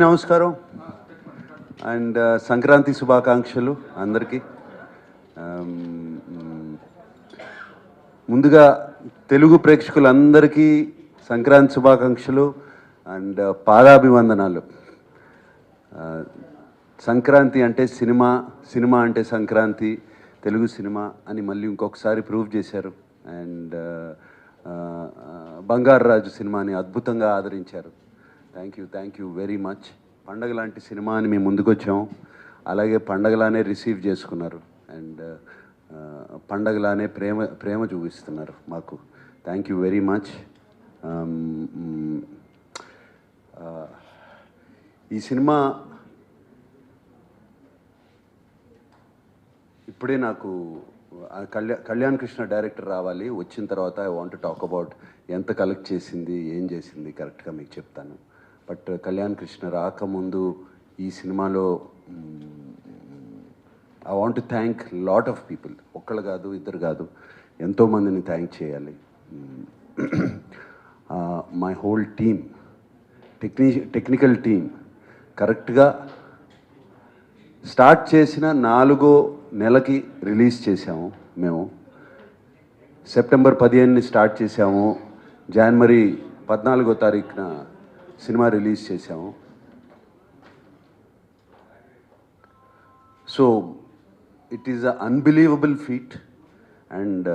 నమస్కారం అండ్ సంక్రాంతి శుభాకాంక్షలు అందరికీ. ముందుగా తెలుగు ప్రేక్షకులందరికీ సంక్రాంతి శుభాకాంక్షలు అండ్ పాదాభివందనాలు. సంక్రాంతి అంటే సినిమా, సినిమా అంటే సంక్రాంతి, తెలుగు సినిమా అని మళ్ళీ ఇంకొకసారి ప్రూవ్ చేశారు. అండ్ బంగారు రాజు సినిమాని అద్భుతంగా ఆదరించారు. Thank you very much. పండగ లాంటి సినిమాని మేము ముందుకు వచ్చాము, అలాగే పండగలానే రిసీవ్ చేసుకున్నారు అండ్ పండగలానే ప్రేమ చూపిస్తున్నారు మాకు. Thank you very much. ఈ సినిమా ఇప్పుడే నాకు కళ్యాణ్ కృష్ణ డైరెక్టర్ రావాలి, వచ్చిన తర్వాత ఐ వాంట్ టాక్ అబౌట్ ఎంత కలెక్ట్ చేసింది, ఏం చేసింది కరెక్ట్గా మీకు చెప్తాను. బట్ కళ్యాణ్ కృష్ణ రాకముందు ఈ సినిమాలో I want to thank lot of people. ఒక్కళ్ళు కాదు, ఇద్దరు కాదు, ఎంతోమందిని థ్యాంక్ చేయాలి. My whole team, technical team కరెక్ట్గా స్టార్ట్ చేసిన 4వ నెలకి రిలీజ్ చేసాము. మేము సెప్టెంబర్ 15ని స్టార్ట్ చేసాము, జనవరి 14వ తారీఖున సినిమా రిలీజ్ చేసాము. So it is a unbelievable feet and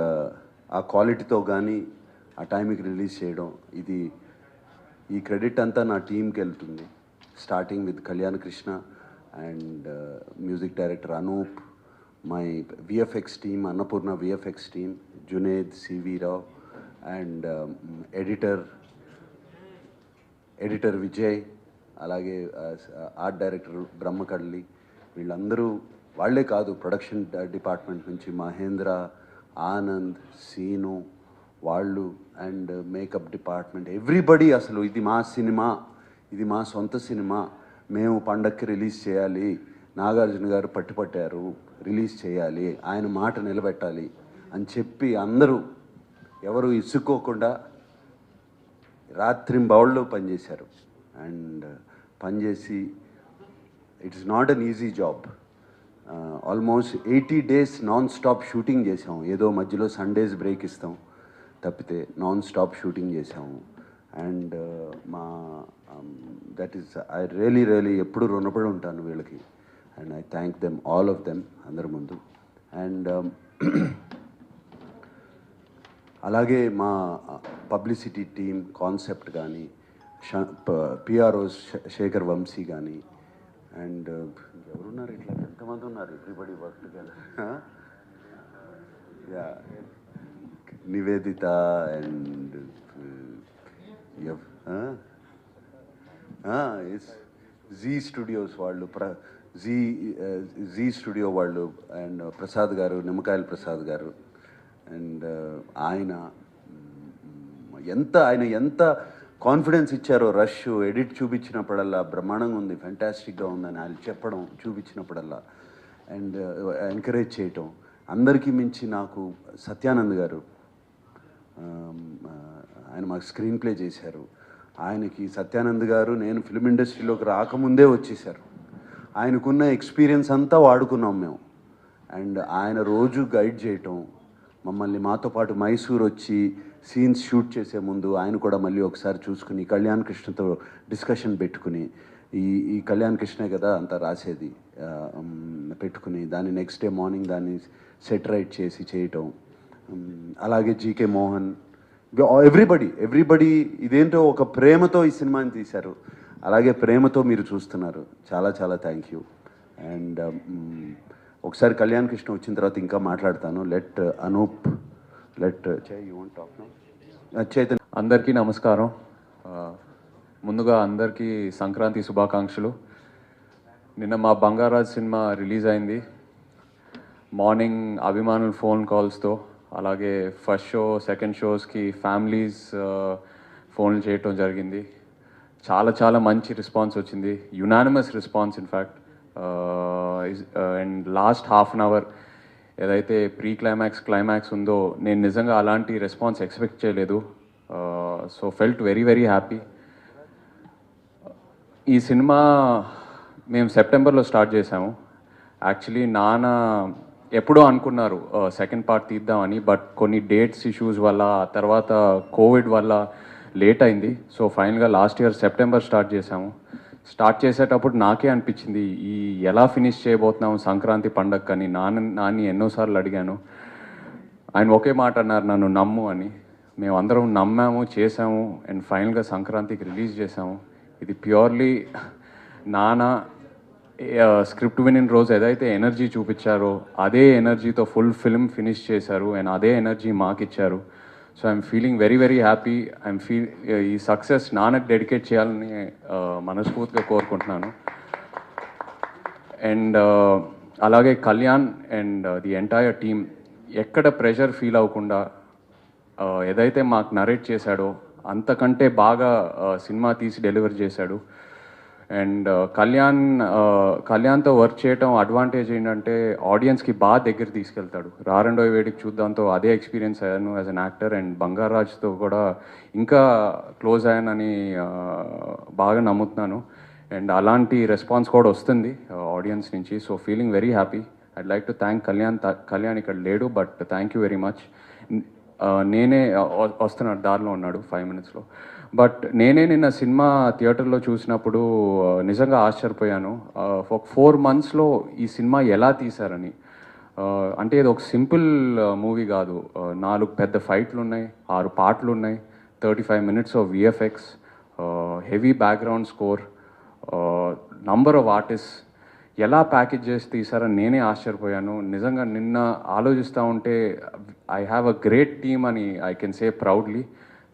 ఆ క్వాలిటీతో కానీ ఆ టైంకి రిలీజ్ చేయడం, ఈ క్రెడిట్ అంతా నా టీంకి వెళ్తుంది. Starting with Kalyan Krishna and music director Anup, my VFX team, Annapurna VFX team, Juned, CV Rao and editor Vijay, అలాగే ఆర్ట్ డైరెక్టర్ బ్రహ్మకళ్ళి. వీళ్ళందరూ వాళ్ళే కాదు, ప్రొడక్షన్ డిపార్ట్మెంట్ నుంచి మహేంద్ర, ఆనంద్, సీను వాళ్ళు అండ్ మేకప్ డిపార్ట్మెంట్, ఎవ్రీబడి. అసలు ఇది మా సినిమా, ఇది మా సొంత సినిమా, మేము పండక్కి రిలీజ్ చేయాలి, నాగార్జున గారు పట్టుపట్టారు, రిలీజ్ చేయాలి, ఆయన మాట నిలబెట్టాలి అని చెప్పి అందరూ ఎవరు ఇసుక్కోకుండా రాత్రింబవళ్ళు పనిచేశారు. అండ్ పనిచేసి it's not an easy job. Almost 80 days non stop shooting చేసాము. ఏదో మధ్యలో సండేస్ బ్రేక్ ఇస్తాం తప్పితే నాన్ స్టాప్ షూటింగ్ చేసాము. And that is I really ఎప్పుడు రుణపడి ఉంటాను వీళ్ళకి. And I thank them, all of them, అందరి ముందు. అండ్ అలాగే మా పబ్లిసిటీ టీమ్, కాన్సెప్ట్ కానీ, పిఆర్ఓ శేఖర్ వంశీ కానీ, అండ్ ఎవరున్నారు ఇట్లా ఎంతమంది ఉన్నారు, everybody work together. Yeah, Nivedita and Zee Studios వాళ్ళు, జీ స్టూడియో వాళ్ళు అండ్ ప్రసాద్ గారు, నిమ్మకాయల ప్రసాద్ గారు. అండ్ ఆయన ఎంత కాన్ఫిడెన్స్ ఇచ్చారో, రష్ ఎడిట్ చూపించినప్పుడల్లా బ్రహ్మాండంగా ఉంది, ఫ్యాంటాస్టిక్గా ఉందని ఆయన చెప్పడం, చూపించినప్పుడల్లా అండ్ ఎంకరేజ్ చేయటం. అందరికీ మించి నాకు సత్యానంద్ గారు, ఆయన మాకు స్క్రీన్ ప్లే చేశారు. ఆయనకి సత్యానంద్ గారు నేను ఫిల్మ్ ఇండస్ట్రీలోకి రాకముందే వచ్చేసారు. ఆయనకున్న ఎక్స్పీరియన్స్ అంతా వాడుకున్నాం మేము. అండ్ ఆయన రోజు గైడ్ చేయటం, మమ్మల్ని మాతో పాటు మైసూర్ వచ్చి సీన్స్ షూట్ చేసే ముందు ఆయన కూడా మళ్ళీ ఒకసారి చూసుకుని కళ్యాణ్ కృష్ణతో డిస్కషన్ పెట్టుకుని, ఈ కళ్యాణ్ కృష్ణే కదా అంతా రాసేది, పెట్టుకుని దాన్ని నెక్స్ట్ డే మార్నింగ్ దాన్ని సెట్ రైట్ చేసి చేయటం. అలాగే జీకే మోహన్, ఎవ్రీబడి ఇదేంటో ఒక ప్రేమతో ఈ సినిమాని తీశారు, అలాగే ప్రేమతో మీరు చూస్తున్నారు. చాలా చాలా థ్యాంక్ యూ. అండ్ ఒకసారి కళ్యాణ్ కృష్ణ వచ్చిన తర్వాత ఇంకా మాట్లాడతాను. లెట్ అనూప్ చైతన్య. అందరికీ నమస్కారం. ముందుగా అందరికీ సంక్రాంతి శుభాకాంక్షలు. నిన్న మా బంగారాజ్ సినిమా రిలీజ్ అయింది. మార్నింగ్ అభిమానుల ఫోన్ కాల్స్తో, అలాగే ఫస్ట్ షో సెకండ్ షోస్కి ఫ్యామిలీస్ ఫోన్లు చేయటం జరిగింది. చాలా చాలా మంచి రెస్పాన్స్ వచ్చింది, unanimous response in fact. And last half an hour ఏదైతే ప్రీ క్లైమాక్స్ ఉందో, నేను నిజంగా అలాంటి రెస్పాన్స్ ఎక్స్పెక్ట్ చేయలేదు. So felt very very happy. ఈ సినిమా మేము సెప్టెంబర్లో స్టార్ట్ చేసాము. యాక్చువల్లీ నాన్న ఎప్పుడో అనుకున్నారు సెకండ్ పార్ట్ తీద్దామని, బట్ కొన్ని డేట్స్ ఇష్యూస్ వల్ల, తర్వాత కోవిడ్ వల్ల లేట్ అయింది. సో ఫైనల్గా లాస్ట్ ఇయర్ సెప్టెంబర్ స్టార్ట్ చేసాము. స్టార్ట్ చేసేటప్పుడు నాకే అనిపించింది, ఈ ఎలా ఫినిష్ చేయబోతున్నాము సంక్రాంతి పండగ అని. నాన్ని ఎన్నోసార్లు అడిగాను. ఆయన ఒకే మాట అన్నారు, నన్ను నమ్ము అని. మేము అందరం నమ్మాము, చేసాము. అండ్ ఫైనల్గా సంక్రాంతికి రిలీజ్ చేసాము. ఇది ప్యూర్లీ నాన్న స్క్రిప్ట్ వినిన రోజు ఏదైతే ఎనర్జీ చూపించారో అదే ఎనర్జీతో ఫుల్ ఫిల్మ్ ఫినిష్ చేశారు. అండ్ అదే ఎనర్జీ మాకు ఇచ్చారు. So I'm feeling very very happy. ఈ సక్సెస్ నాన్నకు డెడికేట్ చేయాలని మనస్ఫూర్తిగా కోరుకుంటున్నాను. అండ్ అలాగే Kalyan and the entire team ఎక్కడ ప్రెషర్ ఫీల్ అవ్వకుండా ఏదైతే మాకు నరేట్ చేశాడో అంతకంటే బాగా సినిమా తీసి డెలివర్ చేశాడు. అండ్ కళ్యాణ్తో వర్క్ చేయటం అడ్వాంటేజ్ ఏంటంటే ఆడియన్స్కి బాగా దగ్గర తీసుకెళ్తాడు. రారెండో వేడికి చూద్దాంతో అదే ఎక్స్పీరియన్స్ అయ్యాను యాజ్ అన్ యాక్టర్. అండ్ బంగారాజ్తో కూడా ఇంకా క్లోజ్ అయ్యానని బాగా నమ్ముతున్నాను. అండ్ అలాంటి రెస్పాన్స్ కూడా వస్తుంది ఆడియన్స్ నుంచి. So feeling very happy. I'd like to thank Kalyan ఇక్కడ లేడు, but thank you very much. నేనే వస్తున్నాడు, దారిలో ఉన్నాడు 5 minutesలో. బట్ నేనే నిన్న సినిమా థియేటర్లో చూసినప్పుడు నిజంగా ఆశ్చర్యపోయాను. ఒక 4 monthsలో ఈ సినిమా ఎలా తీశారని. అంటే ఇది ఒక సింపుల్ మూవీ కాదు. 4 పెద్ద ఫైట్లు ఉన్నాయి, 6 పాటలు ఉన్నాయి, 35 minutes of VFX, heavy background score, number of artist. ఎలా ప్యాకేజ్ చేసి తీసారని నేనే ఆశ్చర్యపోయాను. నిజంగా నిన్న ఆలోచిస్తూ ఉంటే I have a great team అని I can say proudly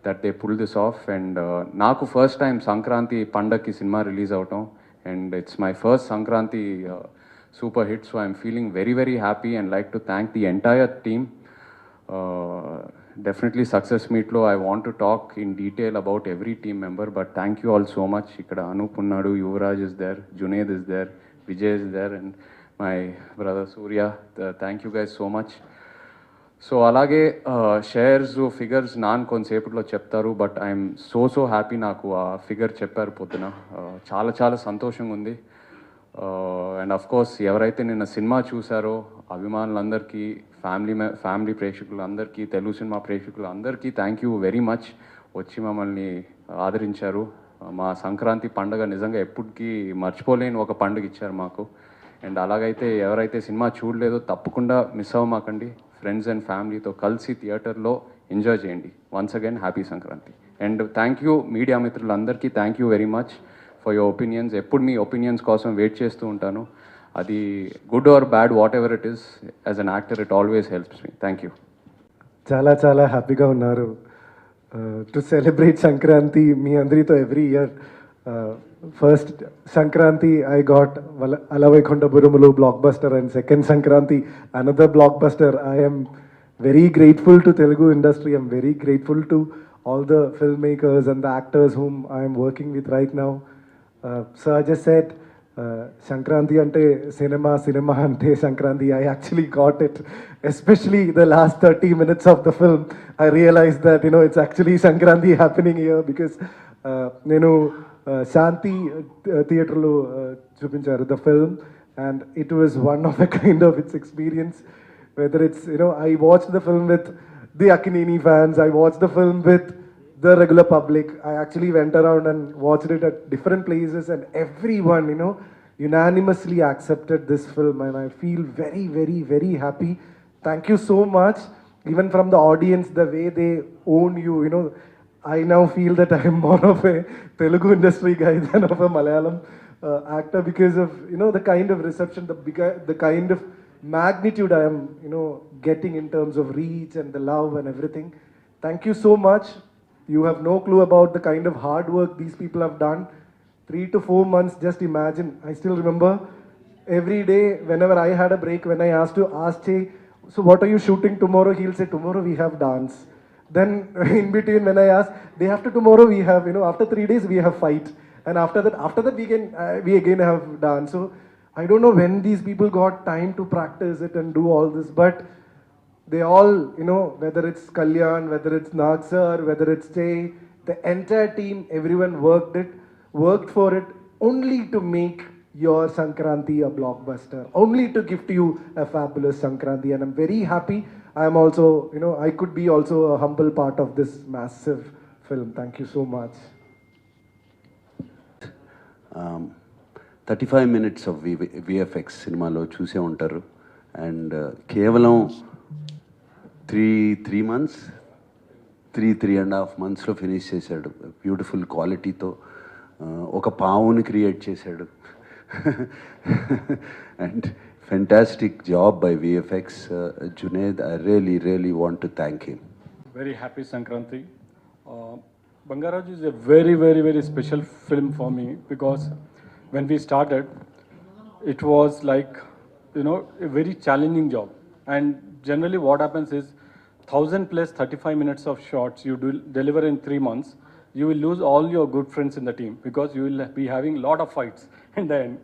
that they pull this off. And నాకు ఫస్ట్ టైం సంక్రాంతి పండగకి సినిమా రిలీజ్ అవటం. And it's my first Sankranti super hit. So I'm feeling very very happy and like to thank the entire team. Definitely success మీట్లో I want to talk in detail about every team member, but thank you all so much. ఇక్కడ అనూప్ ఉన్నాడు, Yuvraj is there, Juned is there, Vijay is there, and my brother Surya. Thank you guys so much. So అలాగే shares figures కొంతసేపట్లో చెప్తారు, but I'm so happy. నాకు ఆ figure చెప్పారు పొద్దున, చాలా చాలా సంతోషంగా ఉంది. అండ్ ఆఫ్ కోర్స్ ఎవరైతే నిన్న సినిమా చూసారో అభిమానులందరికీ, ఫ్యామిలీ ప్రేక్షకులందరికీ, తెలుగు సినిమా ప్రేక్షకులందరికీ థ్యాంక్ యూ వెరీ మచ్. వచ్చి మమ్మల్ని ఆదరించారు. మా సంక్రాంతి పండుగ నిజంగా ఎప్పటికీ మర్చిపోలేని ఒక పండుగ ఇచ్చారు మాకు. అండ్ అలాగైతే ఎవరైతే సినిమా చూడలేదో తప్పకుండా మిస్ అవ్వమాకండి. ఫ్రెండ్స్ అండ్ ఫ్యామిలీతో కలిసి థియేటర్లో ఎంజాయ్ చేయండి. Once again happy Sankranti. And thank you media మిత్రులందరికీ, thank you very much for your opinions. ఎప్పుడు మీ ఒపీనియన్స్ కోసం వెయిట్ చేస్తూ ఉంటాను. అది good or bad, whatever it is, as an actor it always helps me. Thank you. చాలా చాలా హ్యాపీగా ఉన్నారు టు సెలబ్రేట్ సంక్రాంతి మీ అందరితో every year. First Sankranti I got Ala Vaikunthapurramuloo blockbuster, and second Sankranti another blockbuster. I am very grateful to Telugu industry. I'm very grateful to all the filmmakers and the actors whom I am working with right now. So I just said Sankranti ante cinema ante Sankranti. I actually got it, especially the last 30 minutes of the film. I realized that it's actually Sankranti happening here, because nenu Shanti theatre lo chupincharu the film, and it was one of a kind of its experience. Whether it's I watched the film with the Akineni fans, I watched the film with the regular public. I actually went around and watched it at different places, and everyone unanimously accepted this film, and I feel very very very happy. Thank you so much. even from the audience, the way they own you, you know, I now feel that I'm more of a Telugu industry guy than of a Malayalam actor because of, you know, the kind of reception, the kind of magnitude I am, you know, getting in terms of reach and the love and everything. Thank you so much. You have no clue about the kind of hard work these people have done. 3 to 4 months, just imagine. I still remember every day, whenever I had a break, when I asked to ask Che, so what are you shooting tomorrow? He'll say, tomorrow we have dance. Then in between, when I ask, day after tomorrow we have, you know, after 3 days we have fight. And after that we again have dance. So I don't know when these people got time to practice it and do all this, but they all, you know, whether it's Kalyan, whether it's Nag sir, whether it's Jay, the entire team, everyone worked for it only to make your Sankranti a blockbuster, only to gift you a fabulous Sankranti. And I'm very happy. I am also, you know, I could be also a humble part of this massive film. Thank you so much. 35 minutes of VFX సినిమాలో చూసే ఉంటారు and కేవలం three months 3.5 monthsలో finish చేశాడు beautiful క్వాలిటీతో ఒక పావుని create చేశాడు and fantastic job by VFX Junaid, I really want to thank him. Very happy Sankranti. Bangaraj is a very special film for me because when we started, it was like, you know, a very challenging job. And generally what happens is 1,000 plus 35 minutes of shots you do deliver in 3 months, you will lose all your good friends in the team because you will be having lot of fights in the end.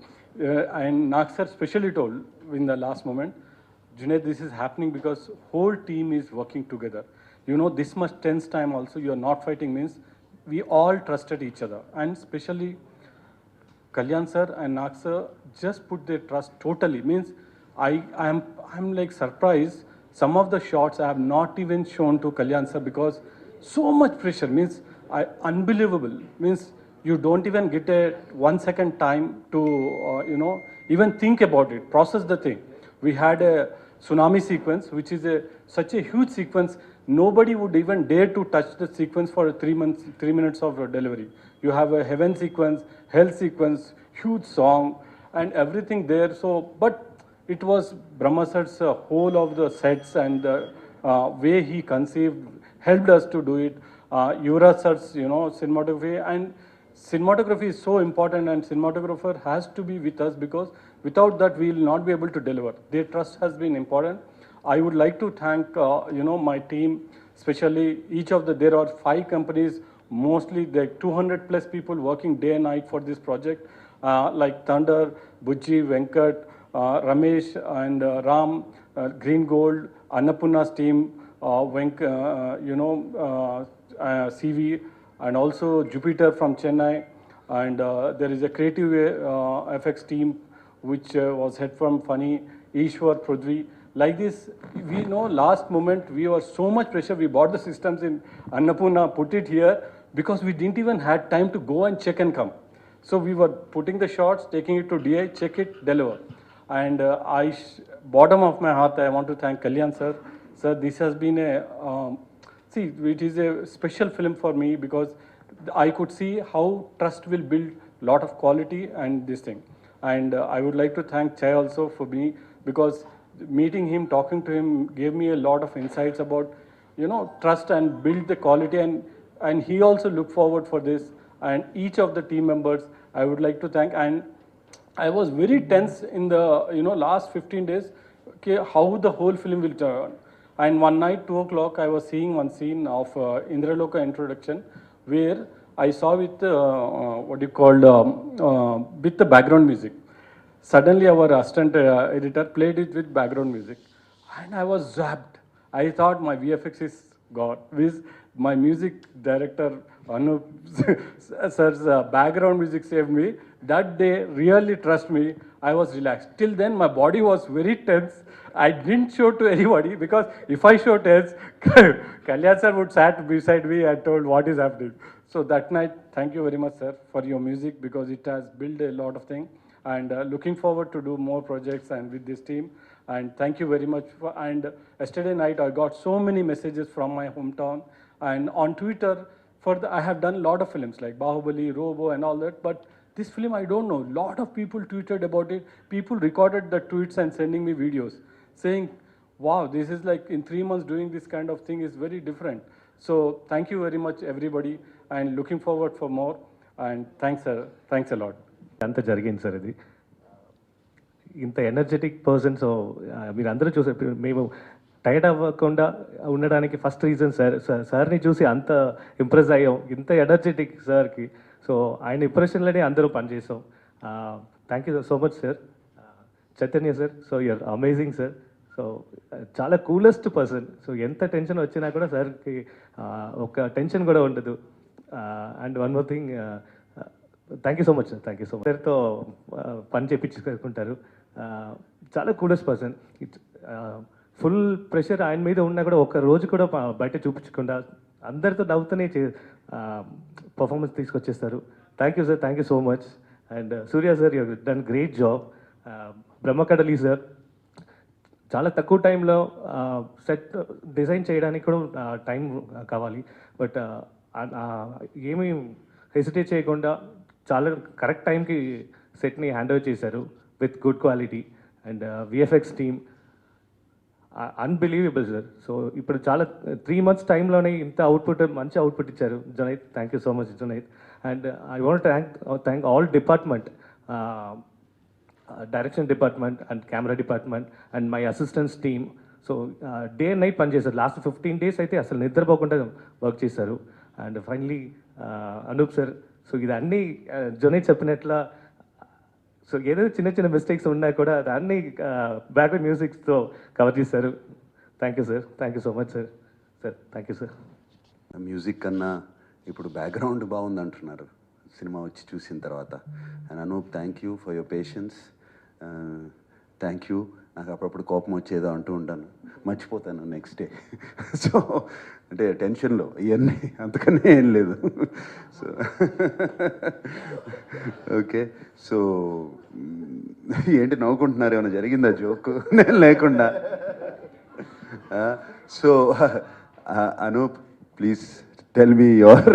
And Nag sir specially told in the last moment, Junaid, this is happening because whole team is working together. You know, this much tense time also you are not fighting means we all trusted each other. And especially Kalyan sir and Nag sir just put their trust totally. Means I'm like surprised. Some of the shots I have not even shown to Kalyan sir because so much pressure means unbelievable. Means you don't even get a 1 second time to you know, even think about it, process the thing. We had a tsunami sequence, which is such a huge sequence. Nobody would even dare to touch the sequence for 3 minutes of delivery. You have a heaven sequence, hell sequence, huge song, and everything there. So, but it was Brahma sir's whole of the sets and the way he conceived helped us to do it. Yuvraj sir's, you know, cinematography, and cinematography is so important, and cinematographer has to be with us because without that we will not be able to deliver. Their trust has been important. I would like to thank you know, my team, especially each of there are 5 companies, mostly there 200 plus people working day and night for this project, like Thunder, Bujji, Venkat, Ramesh and Ram, Green Gold, Annapurna's team, you know, CV, and also Jupiter from Chennai, and there is a creative FX team which was head from Funny, Ishwar, Prudvi. Like this, we know last moment we were so much pressure, we bought the systems in Annapurna, put it here, because we didn't even had time to go and check and come. So we were putting the shots, taking it to DI, check it, deliver. And bottom of my heart, I want to thank Kalyan sir. Sir, this has been a, see, it is a special film for me because I could see how trust will build lot of quality and this thing. And I would like to thank Chai also for me because meeting him, talking to him gave me a lot of insights about, you know, trust and build the quality, and he also looked forward for this, and each of the team members I would like to thank. And I was very tense in the, you know, last 15 days, okay, how the whole film will turn. And one night 2 o'clock I was seeing one scene of Indraloka introduction where I saw with what you called with the background music. Suddenly our assistant editor played it with background music and I was zapped. I thought my VFX is gone. With my music director Anup sir's background music saved me. That day really trust me, I was relaxed. Till then my body was very tense. I didn't show to anybody because if I show tense, Kalyan sir would sat beside me and told what is happening. So that night, thank you very much sir for your music because it has built a lot of things. And looking forward to do more projects and with this team. And thank you very much. And yesterday night, I got so many messages from my hometown. And on Twitter, I have done a lot of films like Bahubali, Robo, and all that. But this film, I don't know. Lot of people tweeted about it. People recorded the tweets and sending me videos saying, wow, this is like in 3 months doing this kind of thing is very different. So thank you very much, everybody, and looking forward for more. And thanks, sir. Thanks a lot. అంత జరిగింది sir ఇది ఇంత energetic person. So మీరు అందరూ చూసారు, మేము tired అవ్వకుండా ఉండడానికి ఫస్ట్ రీజన్ సార్ని చూసి అంత ఇంప్రెస్ అయ్యాం, ఇంత ఎనర్జెటిక్ సార్కి. సో ఆయన ఇంప్రెషన్లోనే అందరూ పనిచేసాం. Thank you so much sir. Chaitanya sir, so you're amazing sir. So చాలా కూలెస్ట్ పర్సన్. సో ఎంత టెన్షన్ వచ్చినా కూడా సార్కి ఒక టెన్షన్ కూడా ఉండదు. And one more thing, thank you so much sir. Thank you so much. సార్తో పని చేయించుకుంటారు. చాలా కూలెస్ట్ పర్సన్. ఫుల్ ప్రెషర్ ఆయన మీద ఉన్నా కూడా ఒక రోజు కూడా బయట చూపించకుండా అందరితో నవ్వుతూనే పర్ఫార్మెన్స్ తీసుకొచ్చేస్తారు. Thank you sir. Thank you so much. And Surya sir, you done great job. Brahmakadali sir, చాలా తక్కువ టైంలో సెట్ డిజైన్ చేయడానికి కూడా టైం కావాలి. బట్ ఏమీ హెసిటేట్ చేయకుండా చాలా కరెక్ట్ టైంకి సెట్ని హ్యాండ్ ఓవర్ చేశారు with good quality. And VFX team unbelievable sir. So ఇప్పుడు చాలా 3 months టైంలోనే ఇంత అవుట్పుట్, మంచి అవుట్పుట్ ఇచ్చారు. Junaid, thank you so much Junaid. And I want thank all department, direction department and camera department and my assistants team. So day and night పనిచేశారు. Last 15 days అయితే అసలు నిద్రపోకుండా వర్క్ చేశారు. And finally Anup sir. So ఇది అన్నీ Junaid చెప్పినట్ల, so ఏదో చిన్న చిన్న మిస్టేక్స్ ఉన్నా కూడా దాన్ని బ్యాక్గ్రౌండ్ మ్యూజిక్తో కవర్ చేశారు. Thank you sir. Thank you so much sir. Sir thank you sir. Music కన్నా ఇప్పుడు బ్యాక్గ్రౌండ్ బాగుంది అంటున్నారు సినిమా వచ్చి చూసిన తర్వాత. And Anup, thank you for your patience. Thank you. నాకు అప్పుడప్పుడు కోపం వచ్చేదో అంటూ ఉంటాను, మర్చిపోతాను నెక్స్ట్ డే. సో అంటే టెన్షన్లో ఇవన్నీ, అంతకన్నా ఏం లేదు. So okay. సో ఏంటి నవ్వుకుంటున్నారు, ఏమైనా జరిగిందా జోక్ నేను లేకుండా? So Anup, please tell me your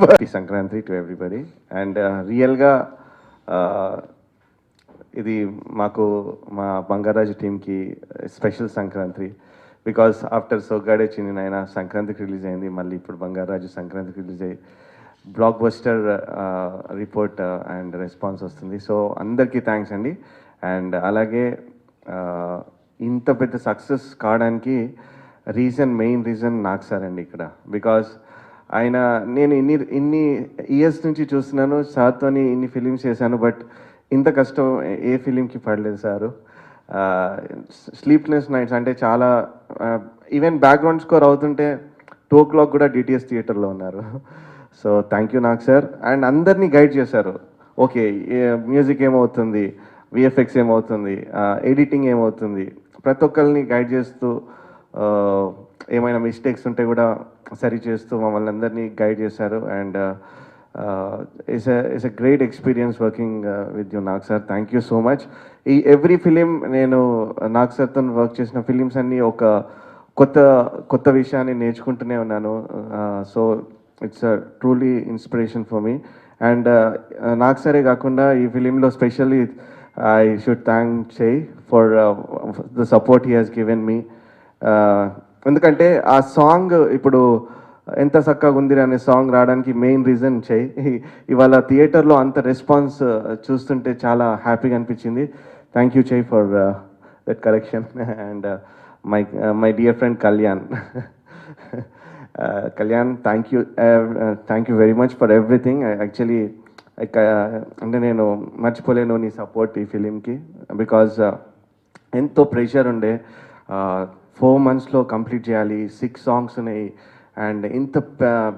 happy Sankranti to everybody. And రియల్గా ఇది మాకు మా బంగారాజు టీమ్కి special Sankranti. Because after Soggade Chinni Nayana సంక్రాంతికి రిలీజ్ అయింది, మళ్ళీ ఇప్పుడు బంగారాజు సంక్రాంతికి రిలీజ్ అయ్యి block buster report and response వస్తుంది. సో అందరికీ థ్యాంక్స్ అండి. అండ్ అలాగే ఇంత పెద్ద సక్సెస్ కావడానికి మెయిన్ రీజన్ నాకు సార్ అండి ఇక్కడ. బికాస్ నేను ఇన్ని ఇయర్స్ నుంచి చూస్తున్నాను సార్తోని, ఇన్ని ఫిలిమ్స్ చేశాను, బట్ ఇంత కష్టం ఏ ఫిలింకి పడలేదు సారు. స్లీప్లెస్ నైట్స్ అంటే చాలా, ఈవెన్ బ్యాక్గ్రౌండ్ స్కోర్ అవుతుంటే 2 o'clock కూడా డిటిఎస్ థియేటర్లో ఉన్నారు. సో థ్యాంక్ యూ నాకు సార్. అండ్ అందరినీ గైడ్ చేశారు. ఓకే, మ్యూజిక్ ఏమవుతుంది, విఎఫ్ఎక్స్ ఏమవుతుంది, ఎడిటింగ్ ఏమవుతుంది, ప్రతి ఒక్కరిని గైడ్ చేస్తూ ఏమైనా మిస్టేక్స్ ఉంటే కూడా సరి చేస్తూ మమ్మల్ని అందరినీ గైడ్ చేశారు. And it's a great experience working with you Nag sir. Thank you so much. ఈ ఎవ్రీ ఫిలిం నేను నాగ్ సార్తో వర్క్ చేసిన ఫిలిమ్స్ అన్నీ ఒక కొత్త విషయాన్ని నేర్చుకుంటూనే ఉన్నాను. So it's truly inspiration for me. And Nag సారే కాకుండా ఈ ఫిలింలో స్పెషల్లీ ఐ షుడ్ థ్యాంక్ చై for the support he has given me. ఎందుకంటే ఆ సాంగ్ ఇప్పుడు ఎంత చక్కగా ఉంది అనే సాంగ్ రావడానికి మెయిన్ రీజన్ చై. ఇవాళ థియేటర్లో అంత రెస్పాన్స్ చూస్తుంటే చాలా హ్యాపీగా అనిపించింది. థ్యాంక్ యూ చై for that correction. And my dear friend Kalyan. Kalyan, thank you very much for everything. Actually అంటే నేను మర్చిపోలేను నీ సపోర్ట్ ఈ ఫిలింకి. బికాజ్ ఎంతో ప్రెషర్ ఉండే, 4 monthsలో కంప్లీట్ చేయాలి, 6 songs ఉన్నాయి. అండ్ ఇంత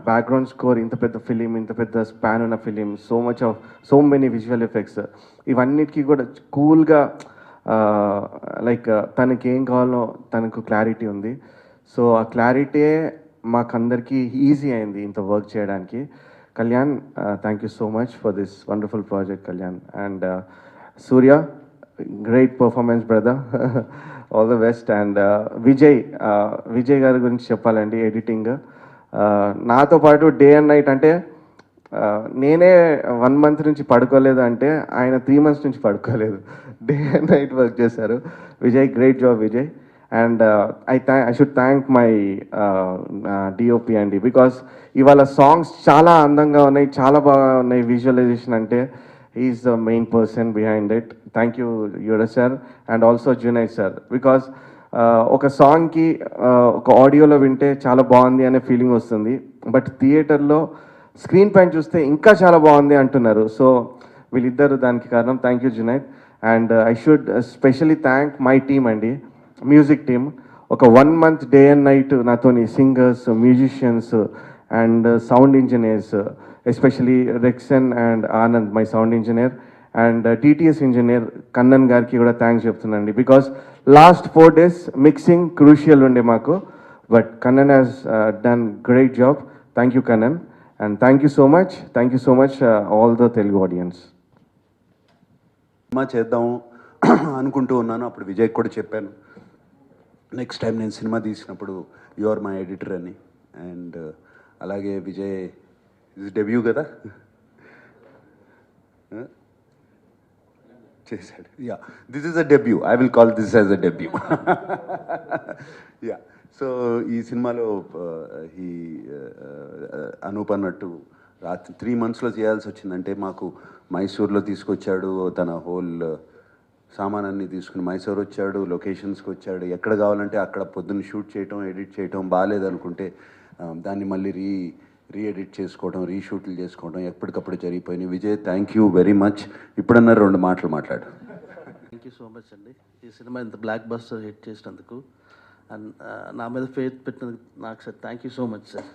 బ్యాక్గ్రౌండ్ స్కోర్, ఇంత పెద్ద ఫిలిం, ఇంత పెద్ద స్పాన్ ఉన్న film, so many visual effects, ఇవన్నిటికీ కూడా కూల్గా లైక్ తనకి ఏం కావాలో తనకు క్లారిటీ ఉంది. సో ఆ క్లారిటీయే మాకందరికీ ఈజీ అయింది ఇంత వర్క్ చేయడానికి. Kalyan, thank you so much for this wonderful project Kalyan. And Surya, great performance brother, all the best. And Vijay గారి గురించి చెప్పాలండి, ఎడిటింగ్ నాతో పాటు డే అండ్ నైట్, అంటే నేనే 1 month నుంచి పడుకోలేదు అంటే ఆయన 3 months నుంచి పడుకోలేదు, డే అండ్ నైట్ వర్క్ చేశారు. Vijay, great job Vijay. And I should thank my DOP అండి, బికాస్ ఇవాళ సాంగ్స్ చాలా అందంగా ఉన్నాయి, చాలా బాగా ఉన్నాయి. విజువలైజేషన్ అంటే is the main person behind it. Thank you యుడ sir and also Junaid sir, because ఒక సాంగ్కి ఒక ఆడియోలో వింటే చాలా బాగుంది అనే ఫీలింగ్ వస్తుంది, బట్ థియేటర్లో స్క్రీన్ పైన చూస్తే ఇంకా చాలా బాగుంది అంటున్నారు. సో వీళ్ళిద్దరు దానికి కారణం. Thank you Junaid. And I should specially thank my team అండి, మ్యూజిక్ టీమ్. ఒక 1 month డే అండ్ నైట్ నాతోని singers, musicians and sound engineers, especially Rexon and Anand my sound engineer, and TTS engineer Kannan గారికి కూడా థ్యాంక్స్ చెప్తున్నాండి, because last 4 days mixing crucial ఉండే మాకు, but Kannan has done great job. Thank you Kannan, and thank you so much all the Telugu audience. Cinema చేద్దాం అనుకుంటూ ఉన్నాను. అప్పుడు విజయ్ కూడా చెప్పాను, నెక్స్ట్ టైం నేను సినిమా తీసినప్పుడు యు ఆర్ మై ఎడిటర్ అని. అండ్ అలాగే విజయ్ ఇది డెబ్యూ కదా చేశాడు. Yeah, this is a debut, I will call this as a debut. Yeah, so ఈ సినిమాలో ఈ అనూప్ అన్నట్టు రాత్రి 3 monthsలో చేయాల్సి వచ్చిందంటే, మాకు మైసూర్లో తీసుకొచ్చాడు, తన హోల్ సామానాన్ని తీసుకుని మైసూర్ వచ్చాడు, లొకేషన్స్కి వచ్చాడు, ఎక్కడ కావాలంటే అక్కడ పొద్దున్న షూట్ చేయటం, ఎడిట్ చేయటం, బాగాలేదనుకుంటే దాన్ని మళ్ళీ రీఎడిట్ చేసుకోవడం, రీషూట్లు చేసుకోవడం ఎప్పటికప్పుడు జరిగిపోయినాయి. Vijay, thank you very much. ఇప్పుడన్నా 2 మాటలు మాట్లాడు. థ్యాంక్ యూ సో మచ్ అండి, ఈ సినిమా ఇంత బ్లాక్ బస్టర్ హిట్ చేసినందుకు, అండ్ నా మీద ఫెయిత్ పెట్టినందుకు నాకు sir thank you so much sir.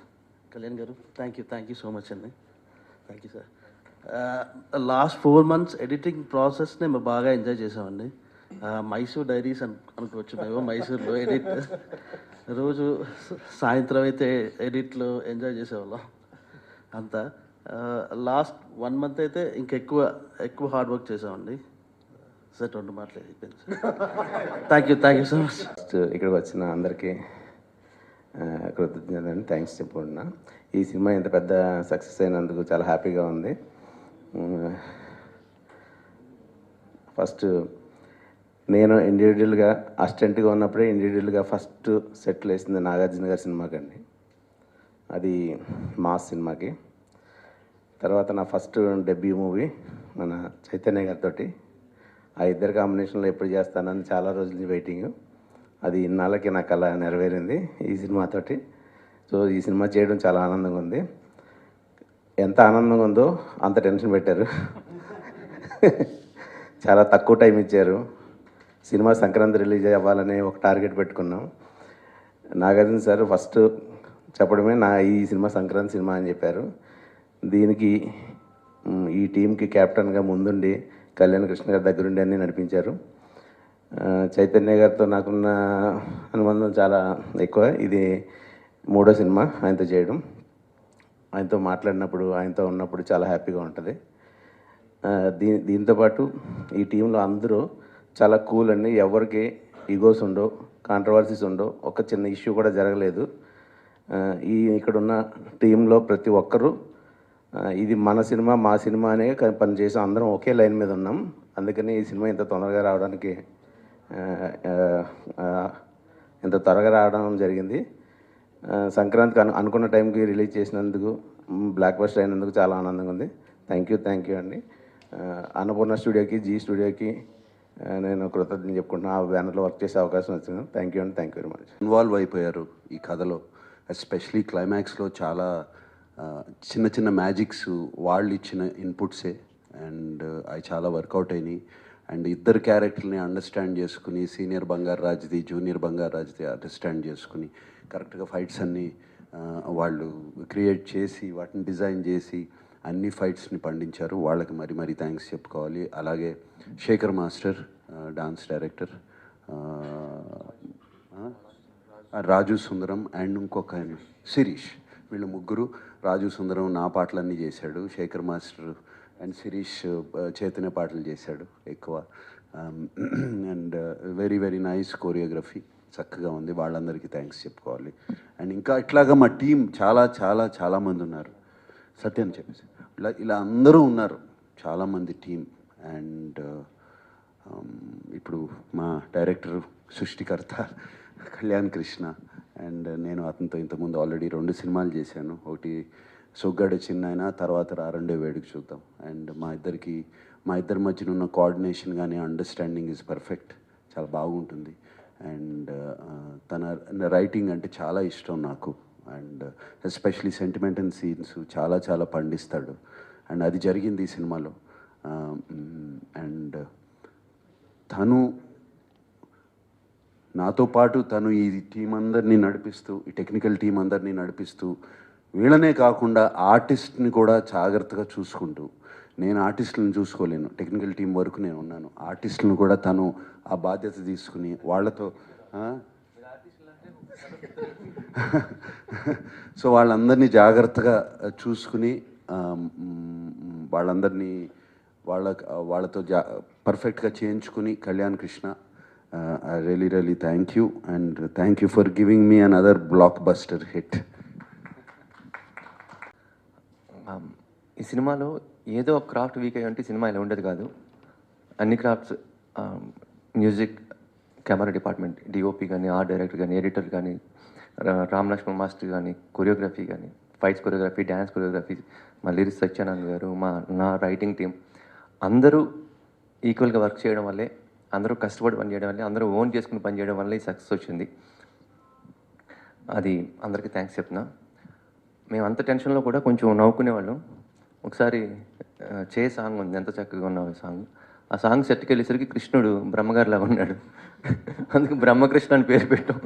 Kalyan గారు థ్యాంక్ యూ సో మచ్ అండి. Thank you sir. Last 4 months editing ప్రాసెస్ని మేము బాగా ఎంజాయ్ చేసామండి. మైసూర్ డైరీస్ అనుకోవచ్చు మేము, మైసూర్లో ఎడిట్ రోజు సాయంత్రం అయితే ఎడిట్లో ఎంజాయ్ చేసేవాళ్ళం అంతా. లాస్ట్ 1 month అయితే ఎక్కువ హార్డ్ వర్క్ చేసామండి సార్. 2 మాటలు అయిపోయింది sir. Thank you so much. ఇక్కడికి వచ్చిన అందరికీ కృతజ్ఞతలు, థ్యాంక్స్ చెప్పుకుంటున్నా. ఈ సినిమా ఇంత పెద్ద సక్సెస్ అయినందుకు చాలా హ్యాపీగా ఉంది. ఫస్ట్ నేను ఇండివిజువల్గా అసిస్టెంట్గా ఉన్నప్పుడే ఇండివిజువల్గా ఫస్ట్ సెటిల్ వేసింది నాగార్జున గారి సినిమాకండి, అది మాస్ సినిమాకి. తర్వాత నా ఫస్ట్ డెబ్యూ మూవీ మన చైతన్య గారితో, ఆ ఇద్దరు కాంబినేషన్లో ఎప్పుడు చేస్తానని చాలా రోజుల నుంచి వెయిటింగ్. అది ఇన్నాళ్ళకి నాకు అలా నెరవేరింది ఈ సినిమాతోటి. సో ఈ సినిమా చేయడం చాలా ఆనందంగా ఉంది. ఎంత ఆనందంగా ఉందో అంత టెన్షన్ పెట్టారు. చాలా తక్కువ టైం ఇచ్చారు. సినిమా సంక్రాంతి రిలీజ్ అవ్వాలని ఒక టార్గెట్ పెట్టుకున్నాం. నాగార్జున సార్ ఫస్ట్ చెప్పడమే ఈ సినిమా సంక్రాంతి సినిమా అని చెప్పారు. దీనికి ఈ టీంకి కెప్టెన్గా ముందుండి కళ్యాణ్ కృష్ణ గారి దగ్గరుండి అన్నీ నడిపించారు. చైతన్య గారితో నాకున్న అనుబంధం చాలా ఎక్కువ. ఇది 3వ సినిమా ఆయనతో చేయడం. ఆయనతో మాట్లాడినప్పుడు, ఆయనతో ఉన్నప్పుడు చాలా హ్యాపీగా ఉంటుంది. దీంతోపాటు ఈ టీంలో అందరూ చాలా కూల్ అండి. ఎవరికి ఈగోస్ ఉండవు, కాంట్రవర్సీస్ ఉండవు, ఒక చిన్న ఇష్యూ కూడా జరగలేదు. ఇక్కడున్న టీంలో ప్రతి ఒక్కరూ ఇది మన సినిమా, మా సినిమా అనే పనిచేసాం. అందరం ఒకే లైన్ మీద ఉన్నాం. అందుకని ఈ సినిమా ఇంత త్వరగా రావడం జరిగింది. సంక్రాంతికి అనుకున్న టైంకి రిలీజ్ చేసినందుకు, బ్లాక్ బస్టర్ అయినందుకు చాలా ఆనందంగా ఉంది. థ్యాంక్ యూ అండి. అన్నపూర్ణ స్టూడియోకి, జీ స్టూడియోకి నేను కృతజ్ఞత చెప్పుకుంటున్నాను. ఆ బ్యానర్లో వర్క్ చేసే అవకాశం వచ్చింది. Thank you very much. Involve అయిపోయారు ఈ కథలో, ఎస్పెషలీ క్లైమాక్స్లో చాలా చిన్న చిన్న మ్యాజిక్స్ వాళ్ళు ఇచ్చిన ఇన్పుట్సే, అండ్ అవి చాలా వర్కౌట్ అయినాయి. అండ్ ఇద్దరు క్యారెక్టర్ని అండర్స్టాండ్ చేసుకుని, సీనియర్ బంగారు రాజ్ది, జూనియర్ బంగారు రాజ్ది అండర్స్టాండ్ చేసుకుని కరెక్ట్గా ఫైట్స్ అన్నీ వాళ్ళు క్రియేట్ చేసి, వాటిని డిజైన్ చేసి అన్ని ఫైట్స్ని పండించారు. వాళ్ళకి మరీ థ్యాంక్స్ చెప్పుకోవాలి. అలాగే Shekhar master, dance director, Raju Sundaram and ఇంకొక ఆయన శిరీష్, వీళ్ళు ముగ్గురు. రాజు సుందరం నా పాటలన్నీ చేశాడు, శేఖర్ మాస్టర్ అండ్ శిరీష్ చైతన్య పాటలు చేశాడు ఎక్కువ. And very very nice choreography, చక్కగా ఉంది. వాళ్ళందరికీ థ్యాంక్స్ చెప్పుకోవాలి. అండ్ ఇంకా ఇట్లాగా మా టీం చాలా చాలా చాలామంది ఉన్నారు. సత్యం చెప్పేసి ఇలా అందరూ ఉన్నారు, చాలామంది టీం. అండ్ ఇప్పుడు మా డైరెక్టర్ సృష్టికర్త కళ్యాణ్ కృష్ణ, అండ్ నేను అతనితో ఇంతకుముందు ఆల్రెడీ 2 సినిమాలు చేశాను. ఒకటి సొగ్గడ చిన్నాయన, తర్వాత రారండే వేడుక చూద్దాం. అండ్ మా ఇద్దరి మధ్యన ఉన్న కోఆర్డినేషన్ కానీ అండర్స్టాండింగ్ ఈజ్ పర్ఫెక్ట్, చాలా బాగుంటుంది. అండ్ తన రైటింగ్ అంటే చాలా ఇష్టం నాకు. అండ్ ఎస్పెషలీ సెంటిమెంటల్ సీన్స్ చాలా చాలా పండిస్తాడు. అండ్ అది జరిగింది ఈ సినిమాలో. అండ్ తను నాతో పాటు తను ఈ టీం అందరినీ నడిపిస్తూ, ఈ టెక్నికల్ టీం అందరినీ నడిపిస్తూ, వీళ్ళనే కాకుండా ఆర్టిస్ట్ని కూడా జాగ్రత్తగా చూసుకుంటూ, నేను ఆర్టిస్టులను చూసుకోలేను, టెక్నికల్ టీం వరకు నేను ఉన్నాను, ఆర్టిస్టులను కూడా తను ఆ బాధ్యత తీసుకుని వాళ్ళతో సో వాళ్ళందరినీ జాగ్రత్తగా చూసుకుని వాళ్ళతో పర్ఫెక్ట్గా చేయించుకుని Kalyan Krishna, I really thank you, and thank you for giving me another blockbuster hit. ఈ సినిమాలో ఏదో ఒక క్రాఫ్ట్ వీక్ అయ్యి ఉంటే సినిమా ఇలా ఉండేది కాదు. అన్ని crafts, music, camera department, DOP కానీ, ఆర్ట్ డైరెక్టర్ కానీ, ఎడిటర్ కానీ, రామ్ లక్ష్మణ్ మాస్టర్ కానీ, కొరియోగ్రఫీ కానీ, ఫైట్స్ కొరియోగ్రఫీ, డ్యాన్స్ కొరియోగ్రఫీ, మా లిరిక్స్ సత్యానంద్ గారు, నా రైటింగ్ టీం అందరూ ఈక్వల్గా వర్క్ చేయడం వల్లే, అందరూ కష్టపడి పనిచేయడం వల్లే, అందరూ ఓన్ చేసుకుని పనిచేయడం వల్లే ఈ సక్సెస్ వచ్చింది. అది అందరికీ థ్యాంక్స్ చెప్తున్నా. మేము అంత టెన్షన్లో కూడా కొంచెం నవ్వుకునేవాళ్ళం. ఒకసారి చే సాంగ్ ఉంది, ఎంత చక్కగా ఉన్నావు సాంగ్. ఆ సాంగ్ సెట్కి వెళ్ళేసరికి కృష్ణుడు బ్రహ్మగారిలాగా ఉన్నాడు. అందుకు బ్రహ్మకృష్ణ అని పేరు పెట్టాం.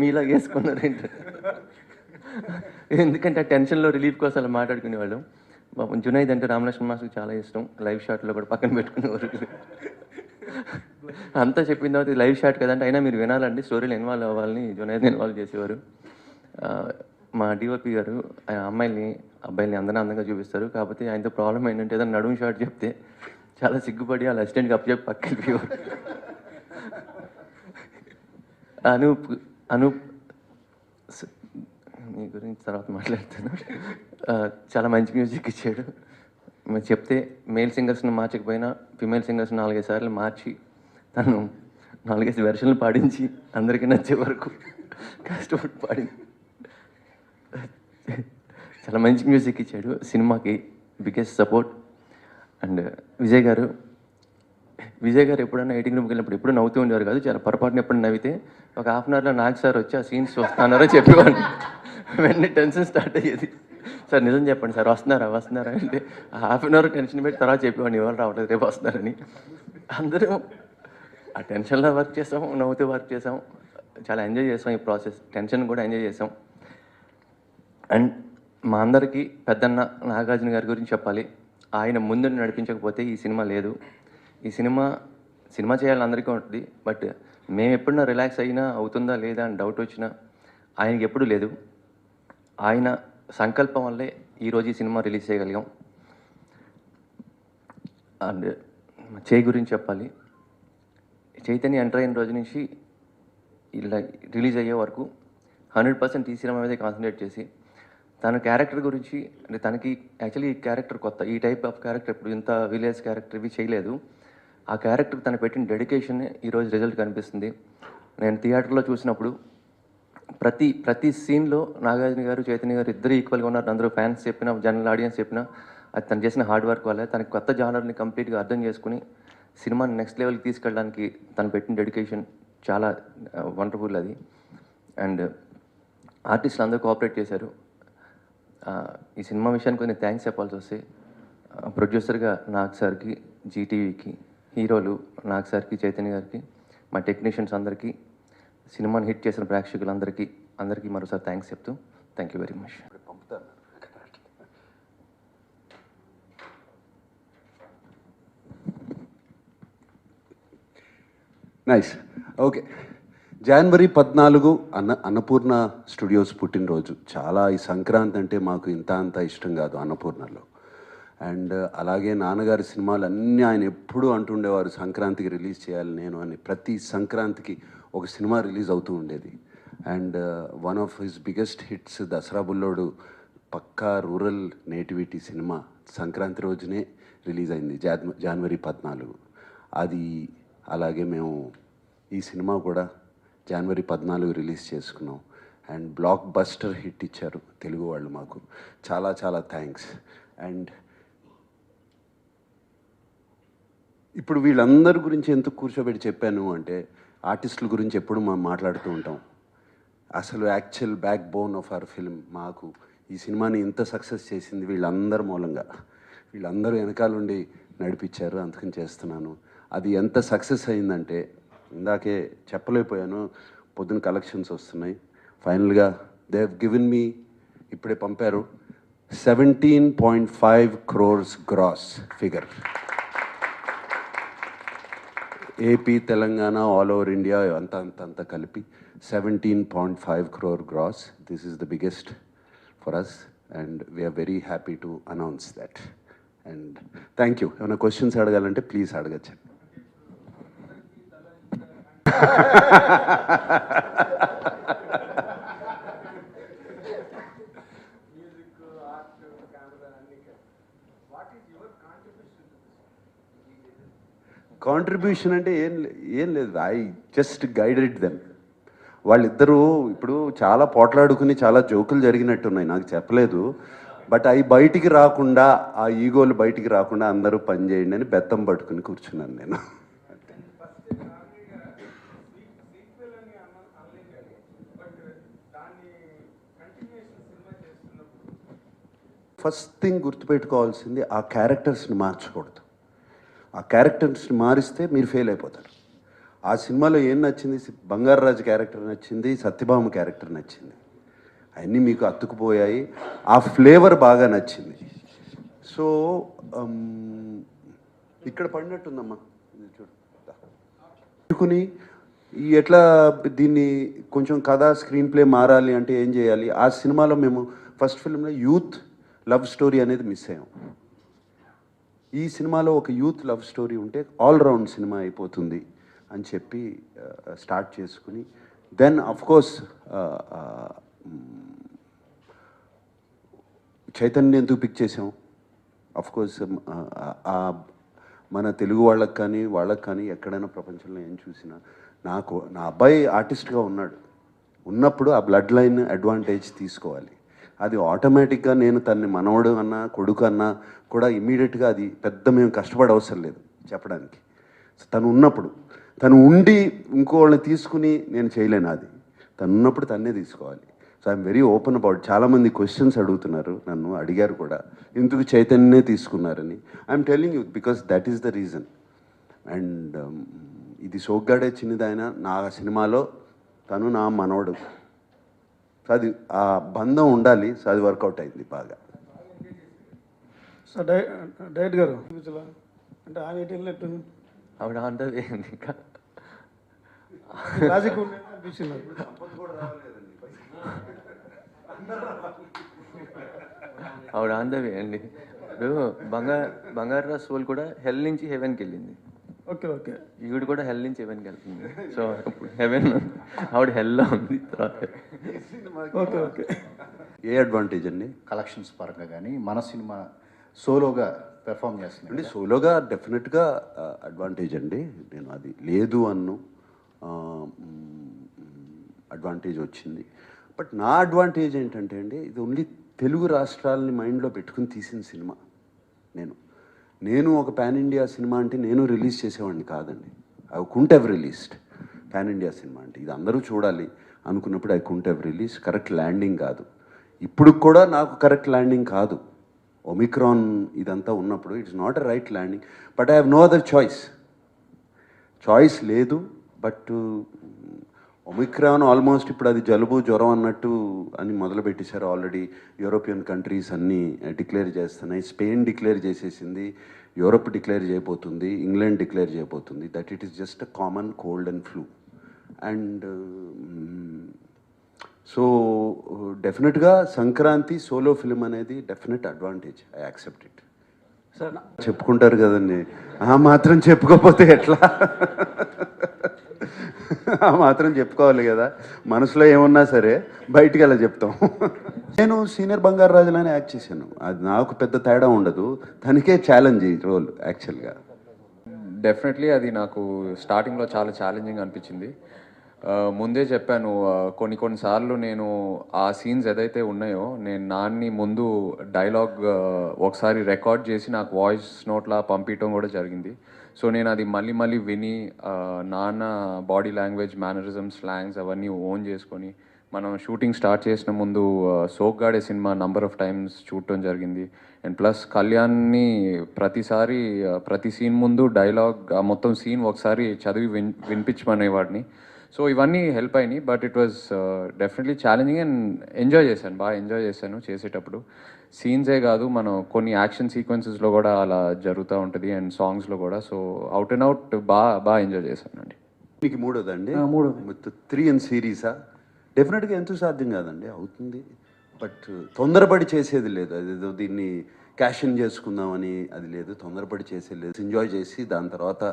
మీలాగా వేసుకున్నారేంటి? ఎందుకంటే ఆ టెన్షన్లో రిలీఫ్ కోసం అలా మాట్లాడుకునేవాళ్ళం. జునైద్ అంటే రామలక్ష్మణ్ మాస్టర్కి చాలా ఇష్టం. లైవ్ షాట్లో కూడా పక్కన పెట్టుకునేవారు. అంతా చెప్పిన తర్వాత లైవ్ షాట్ కదంటే, అయినా మీరు వినాలండి, స్టోరీలో ఇన్వాల్వ్ అవ్వాలని జునైద్ని ఇన్వాల్వ్ చేసేవారు. మా డిఓపి గారు అమ్మాయిల్ని అబ్బాయిల్ని అందరినీ అందంగా చూపిస్తారు. కాకపోతే ఆయనతో ప్రాబ్లం ఏంటంటే, ఏదైనా నడుము షాట్ చెప్తే చాలా సిగ్గుపడి వాళ్ళ అసిస్టెంట్కి అప్పచెప్పి పక్కకి వెళ్ళిపోయేవారు. అనూప్ మీ గురించి తర్వాత మాట్లాడుతాను. చాలా మంచి మ్యూజిక్ ఇచ్చాడు. మేము చెప్తే మేల్ సింగర్స్ని మార్చకపోయినా ఫిమేల్ సింగర్స్ని 4-5 సార్లు మార్చి తను 4-5 వెర్షన్లు పాడించి అందరికీ నచ్చే వరకు కష్టపడి పాడింది. చాలా మంచి మ్యూజిక్ ఇచ్చాడు. సినిమాకి బిగ్గెస్ట్ సపోర్ట్. అండ్ విజయ్ గారు ఎప్పుడైనా ఎడిటింగ్ రూమ్కి వెళ్ళినప్పుడు ఎప్పుడు నవ్వుతూ ఉండేవారు కాదు. చాలా పొరపాటున ఎప్పుడు నవ్వితే ఒక హాఫ్ అన్ అవర్లో నాగ్ సార్ వచ్చి ఆ సీన్స్ వస్తున్నారో చెప్పేవాడు. వెంటనే టెన్షన్ స్టార్ట్ అయ్యేది. సార్ నిజం చెప్పండి సార్, వస్తున్నారా అంటే హాఫ్ అన్ అవర్ టెన్షన్ పెట్టి తర్వాత చెప్పేవాడిని, ఇవాళ రావట్లేదు రేపు వస్తున్నారని. అందరూ ఆ టెన్షన్లో వర్క్ చేసాం, నవ్వుతూ వర్క్ చేసాం, చాలా ఎంజాయ్ చేసాం ఈ ప్రాసెస్. టెన్షన్ కూడా ఎంజాయ్ చేసాం. అండ్ మా అందరికీ పెద్దన్న నాగార్జున గారి గురించి చెప్పాలి. ఆయన ముందు నడిపించకపోతే ఈ సినిమా లేదు. ఈ సినిమా చేయాలని అందరికీ ఉంటుంది. బట్ మేము ఎప్పుడన్నా రిలాక్స్ అయినా అవుతుందా లేదా అని డౌట్ వచ్చినా ఆయనకి ఎప్పుడూ లేదు. ఆయన సంకల్పం వల్లే ఈరోజు ఈ సినిమా రిలీజ్ చేయగలిగాం. అండ్ చేయి గురించి చెప్పాలి. చైతన్య ఎంటర్ అయిన రోజు నుంచి ఇలా రిలీజ్ అయ్యే వరకు 100% ఈ సినిమా మీదే కాన్సన్ట్రేట్ చేసి తన క్యారెక్టర్ గురించి, అంటే తనకి యాక్చువల్లీ ఈ క్యారెక్టర్ కొత్త, ఈ టైప్ ఆఫ్ క్యారెక్టర్ ఇప్పుడు ఇంత విలేజ్ క్యారెక్టర్ ఇవి చేయలేదు. ఆ క్యారెక్టర్ తను పెట్టిన డెడికేషన్ ఈరోజు రిజల్ట్ కనిపిస్తుంది. నేను థియేటర్లో చూసినప్పుడు ప్రతి సీన్లో నాగార్జున గారు, చైతన్య గారు ఇద్దరు ఈక్వల్గా ఉన్నారు. అందరూ ఫ్యాన్స్ చెప్పినా, జనరల్ ఆడియన్స్ చెప్పినా అది తను చేసిన హార్డ్ వర్క్ వల్ల తనకి కొత్త జానర్ని కంప్లీట్గా అర్థం చేసుకుని సినిమాని నెక్స్ట్ లెవెల్కి తీసుకెళ్ళడానికి తను పెట్టిన డెడికేషన్ చాలా వండర్ఫుల్ అది. అండ్ ఆర్టిస్టులు అందరూ కోఆపరేట్ చేశారు. ఈ సినిమా విషయానికి కొన్ని థ్యాంక్స్ చెప్పాల్సి వస్తే, ప్రొడ్యూసర్గా నాగ్ సార్కి, జీటీవీకి, హీరోలు నాగ్ సార్కి, చైతన్య గారికి, మా టెక్నీషియన్స్ అందరికీ, సినిమాని హిట్ చేసిన ప్రేక్షకులందరికీ మరోసారి థ్యాంక్స్ చెప్తూ thank you very much. Nice. Okay, January 14 Annapurna studios పుట్టినరోజు. చాలా ఈ సంక్రాంతి అంటే మాకు అంత ఇష్టం కాదు అన్నపూర్ణలో. అండ్ అలాగే నాన్నగారి సినిమాలు అన్నీ ఆయన ఎప్పుడూ అంటుండేవారు సంక్రాంతికి రిలీజ్ చేయాలి నేను అని. ప్రతి సంక్రాంతికి ఒక సినిమా రిలీజ్ అవుతూ ఉండేది. And one of his biggest hits Dasara Bullodu పక్కా రూరల్ నేటివిటీ సినిమా సంక్రాంతి రోజునే రిలీజ్ అయింది, జనవరి 14. అది అలాగే మేము ఈ సినిమా కూడా జనవరి 14 రిలీజ్ చేసుకున్నాం. అండ్ బ్లాక్ బస్టర్ హిట్ ఇచ్చారు తెలుగు వాళ్ళు మాకు. చాలా చాలా థ్యాంక్స్. అండ్ ఇప్పుడు వీళ్ళందరి గురించి ఎందుకు కూర్చోబెట్టి చెప్పాను అంటే, ఆర్టిస్టుల గురించి ఎప్పుడు మనం మాట్లాడుతూ ఉంటాం. అసలు actual back bone of our film మాకు ఈ సినిమాని ఇంత సక్సెస్ చేసింది వీళ్ళందరి మూలంగా. వీళ్ళందరూ వెనకాలండి నడిపించారు, అందుకని చేస్తున్నాను. అది ఎంత సక్సెస్ అయిందంటే ఇందాకే చెప్పలేకపోయాను. పొద్దున కలెక్షన్స్ వస్తున్నాయి. ఫైనల్గా దే హ్యావ్ గివెన్ మీ, ఇప్పుడే పంపారు, 17.5 crores gross figure. AP, Telangana, all over India అంత కలిపి 17.5 crore gross. This is the biggest for us and we are very happy to announce that. And thank you. ఏమైనా questions అడగాలంటే please అడగచ్చు. Contribution అంటే ఏం లేదు. I just guided them. వాళ్ళిద్దరూ ఇప్పుడు చాలా పోట్లాడుకుని చాలా జోకులు జరిగినట్టున్నాయి, నాకు చెప్పలేదు. బట్ అవి బయటికి రాకుండా, ఆ ఈగోలు బయటికి రాకుండా అందరూ పని చేయండి అని బెత్తం పట్టుకుని కూర్చున్నాను నేను. ఫస్ట్ థింగ్ గుర్తుపెట్టుకోవాల్సింది, ఆ క్యారెక్టర్స్ని మార్చకూడదు. ఆ క్యారెక్టర్స్ని మారిస్తే మీరు ఫెయిల్ అయిపోతారు. ఆ సినిమాలో ఏం నచ్చింది? బంగారరాజు క్యారెక్టర్ నచ్చింది, సత్యభామ క్యారెక్టర్ నచ్చింది, అవన్నీ మీకు అతుకుపోయాయి. ఆ ఫ్లేవర్ బాగా నచ్చింది. సో ఇక్కడ పడినట్టుందమ్మా, చూడుకుని ఎట్లా దీన్ని కొంచెం కథ స్క్రీన్ ప్లే మారాలి అంటే ఏం చేయాలి. ఆ సినిమాలో మేము ఫస్ట్ ఫిల్మ్లో యూత్ లవ్ స్టోరీ అనేది మిస్ అయ్యాం. ఈ సినిమాలో ఒక యూత్ లవ్ స్టోరీ ఉంటే ఆల్రౌండ్ సినిమా అయిపోతుంది అని చెప్పి స్టార్ట్ చేసుకుని, దెన్ అఫ్కోర్స్ చైతన్య ఎందుకు పిక్ చేసాం? అఫ్కోర్స్ మన తెలుగు వాళ్ళకి కానీ ఎక్కడైనా ప్రపంచంలో ఏం చూసినా నా అబ్బాయి ఆర్టిస్ట్గా ఉన్నప్పుడు ఆ బ్లడ్ లైన్ అడ్వాంటేజ్ తీసుకోవాలి. అది ఆటోమేటిక్గా నేను తన్ని మనవడు అన్నా కొడుకు అన్నా కూడా ఇమీడియట్గా అది పెద్ద మేము కష్టపడే అవసరం లేదు చెప్పడానికి. తను ఉన్నప్పుడు, తను ఉండి ఇంకోళ్ళని తీసుకుని నేను చేయలేను. అది తను ఉన్నప్పుడు తన్నే తీసుకోవాలి. So I'm very open about. చాలామంది క్వశ్చన్స్ అడుగుతున్నారు, నన్ను అడిగారు కూడా, ఎందుకు చైతన్యనే తీసుకున్నారని. I'm telling you because that is the reason. And ఇది సోగ్గాడే చిన్నదైన నా సినిమాలో తను నా మనవడు. సో అది ఆ బంధం ఉండాలి. సో అది వర్కౌట్ అయింది బాగా. సార్ డైరెక్ట్ గారు అంటే ఆయన ఎటు వెళ్ళినట్టు ఆవిడ అంటది ఇంకా రాజకీయ అనిపించింది. ఆవిడ ఆందవే అండి. ఇప్పుడు బంగారు సోల్ కూడా హెల్ నుంచి హెవెన్కి వెళ్ళింది. Okay okay. ఈవిడ కూడా హెల్ నుంచి హెవెన్కి వెళ్తుంది. సో ఇప్పుడు హెవెన్ ఆవిడ హెల్లో ఉంది. Okay okay. ఏ అడ్వాంటేజ్ అండి? కలెక్షన్స్ పరంగా కానీ మన సినిమా సోలోగా పెర్ఫామ్ చేస్తుంది అండి. సోలోగా డెఫినెట్గా అడ్వాంటేజ్ అండి. నేను అది లేదు అన్ను, అడ్వాంటేజ్ వచ్చింది. బట్ నా అడ్వాంటేజ్ ఏంటంటే అండి, ఇది ఓన్లీ తెలుగు రాష్ట్రాలని మైండ్లో పెట్టుకుని తీసిన సినిమా. నేను ఒక పాన్ ఇండియా సినిమా అంటే నేను రిలీజ్ చేసేవాడిని కాదండి. I couldn't have released pan India cinema అంటే. ఇది అందరూ చూడాలి అనుకున్నప్పుడు I couldn't have release. Correct landing కాదు. ఇప్పుడు కూడా నాకు కరెక్ట్ ల్యాండింగ్ కాదు. ఒమిక్రాన్ ఇదంతా ఉన్నప్పుడు it's not a right landing. But I have no other choice లేదు. బట్ ఒమిక్రాన్ ఆల్మోస్ట్ ఇప్పుడు అది జలుబు జ్వరం అన్నట్టు అని మొదలుపెట్టేశారు ఆల్రెడీ. యూరోపియన్ కంట్రీస్ అన్నీ డిక్లేర్ చేస్తున్నాయి. స్పెయిన్ డిక్లేర్ చేసేసింది, యూరోప్ డిక్లేర్ చేయబోతుంది, ఇంగ్లాండ్ డిక్లేర్ చేయబోతుంది that it is just a common cold and flu. And so డెఫినెట్గా సంక్రాంతి సోలో ఫిల్మ్ అనేది definite advantage. I accept it. Sir చెప్పుకుంటారు కదండి, ఆ మాత్రం చెప్పుకోకపోతే ఎట్లా? ఆ మాత్రం చెప్పుకోవాలి కదా, మనసులో ఏమున్నా సరే బయటికి అలా చెప్తాం. నేను సీనియర్ బంగారు రాజులని యాక్ట్ చేశాను, అది నాకు పెద్ద తేడా ఉండదు, తనకే ఛాలెంజ్ ఈ రోల్ యాక్చువల్గా. డెఫినెట్లీ అది నాకు స్టార్టింగ్లో చాలా ఛాలెంజింగ్ అనిపించింది. ముందే చెప్పాను, కొన్నిసార్లు నేను ఆ సీన్స్ ఏదైతే ఉన్నాయో నేను నాన్ని ముందు డైలాగ్ ఒకసారి రికార్డ్ చేసి నాకు వాయిస్ నోట్లా పంపించడం కూడా జరిగింది. సో నేను అది మళ్ళీ విని నాన్న బాడీ లాంగ్వేజ్, మేనరిజం, స్లాంగ్స్ అవన్నీ ఓన్ చేసుకొని మనం షూటింగ్ స్టార్ట్ చేసిన ముందు Soggade cinema number of times చూడటం జరిగింది. అండ్ ప్లస్ కళ్యాణ్ని ప్రతిసారి ప్రతి సీన్ ముందు డైలాగ్ మొత్తం సీన్ ఒకసారి చదివి వినిపించమనేవాడిని. సో ఇవన్నీ హెల్ప్ అయినాయి. But it was definitely challenging and బాగా ఎంజాయ్ చేశాను చేసేటప్పుడు. సీన్సే కాదు, మనం కొన్ని యాక్షన్ సీక్వెన్సెస్లో కూడా అలా జరుగుతూ ఉంటుంది అండ్ సాంగ్స్లో కూడా. సో అవుట్ అండ్ అవుట్ బాగా ఎంజాయ్ చేశానండి. మీకు మూడోదండి? మూడోది. 3 ఇన్ సిరీసా? డెఫినెట్గా ఎంతో సాధ్యం కాదండి, అవుతుంది. బట్ తొందరపడి చేసేది లేదు, అదేదో దీన్ని క్యాష్ ఇన్ చేసుకుందామని అది లేదు, తొందరపడి చేసేది లేదు. ఎంజాయ్ చేసి దాని తర్వాత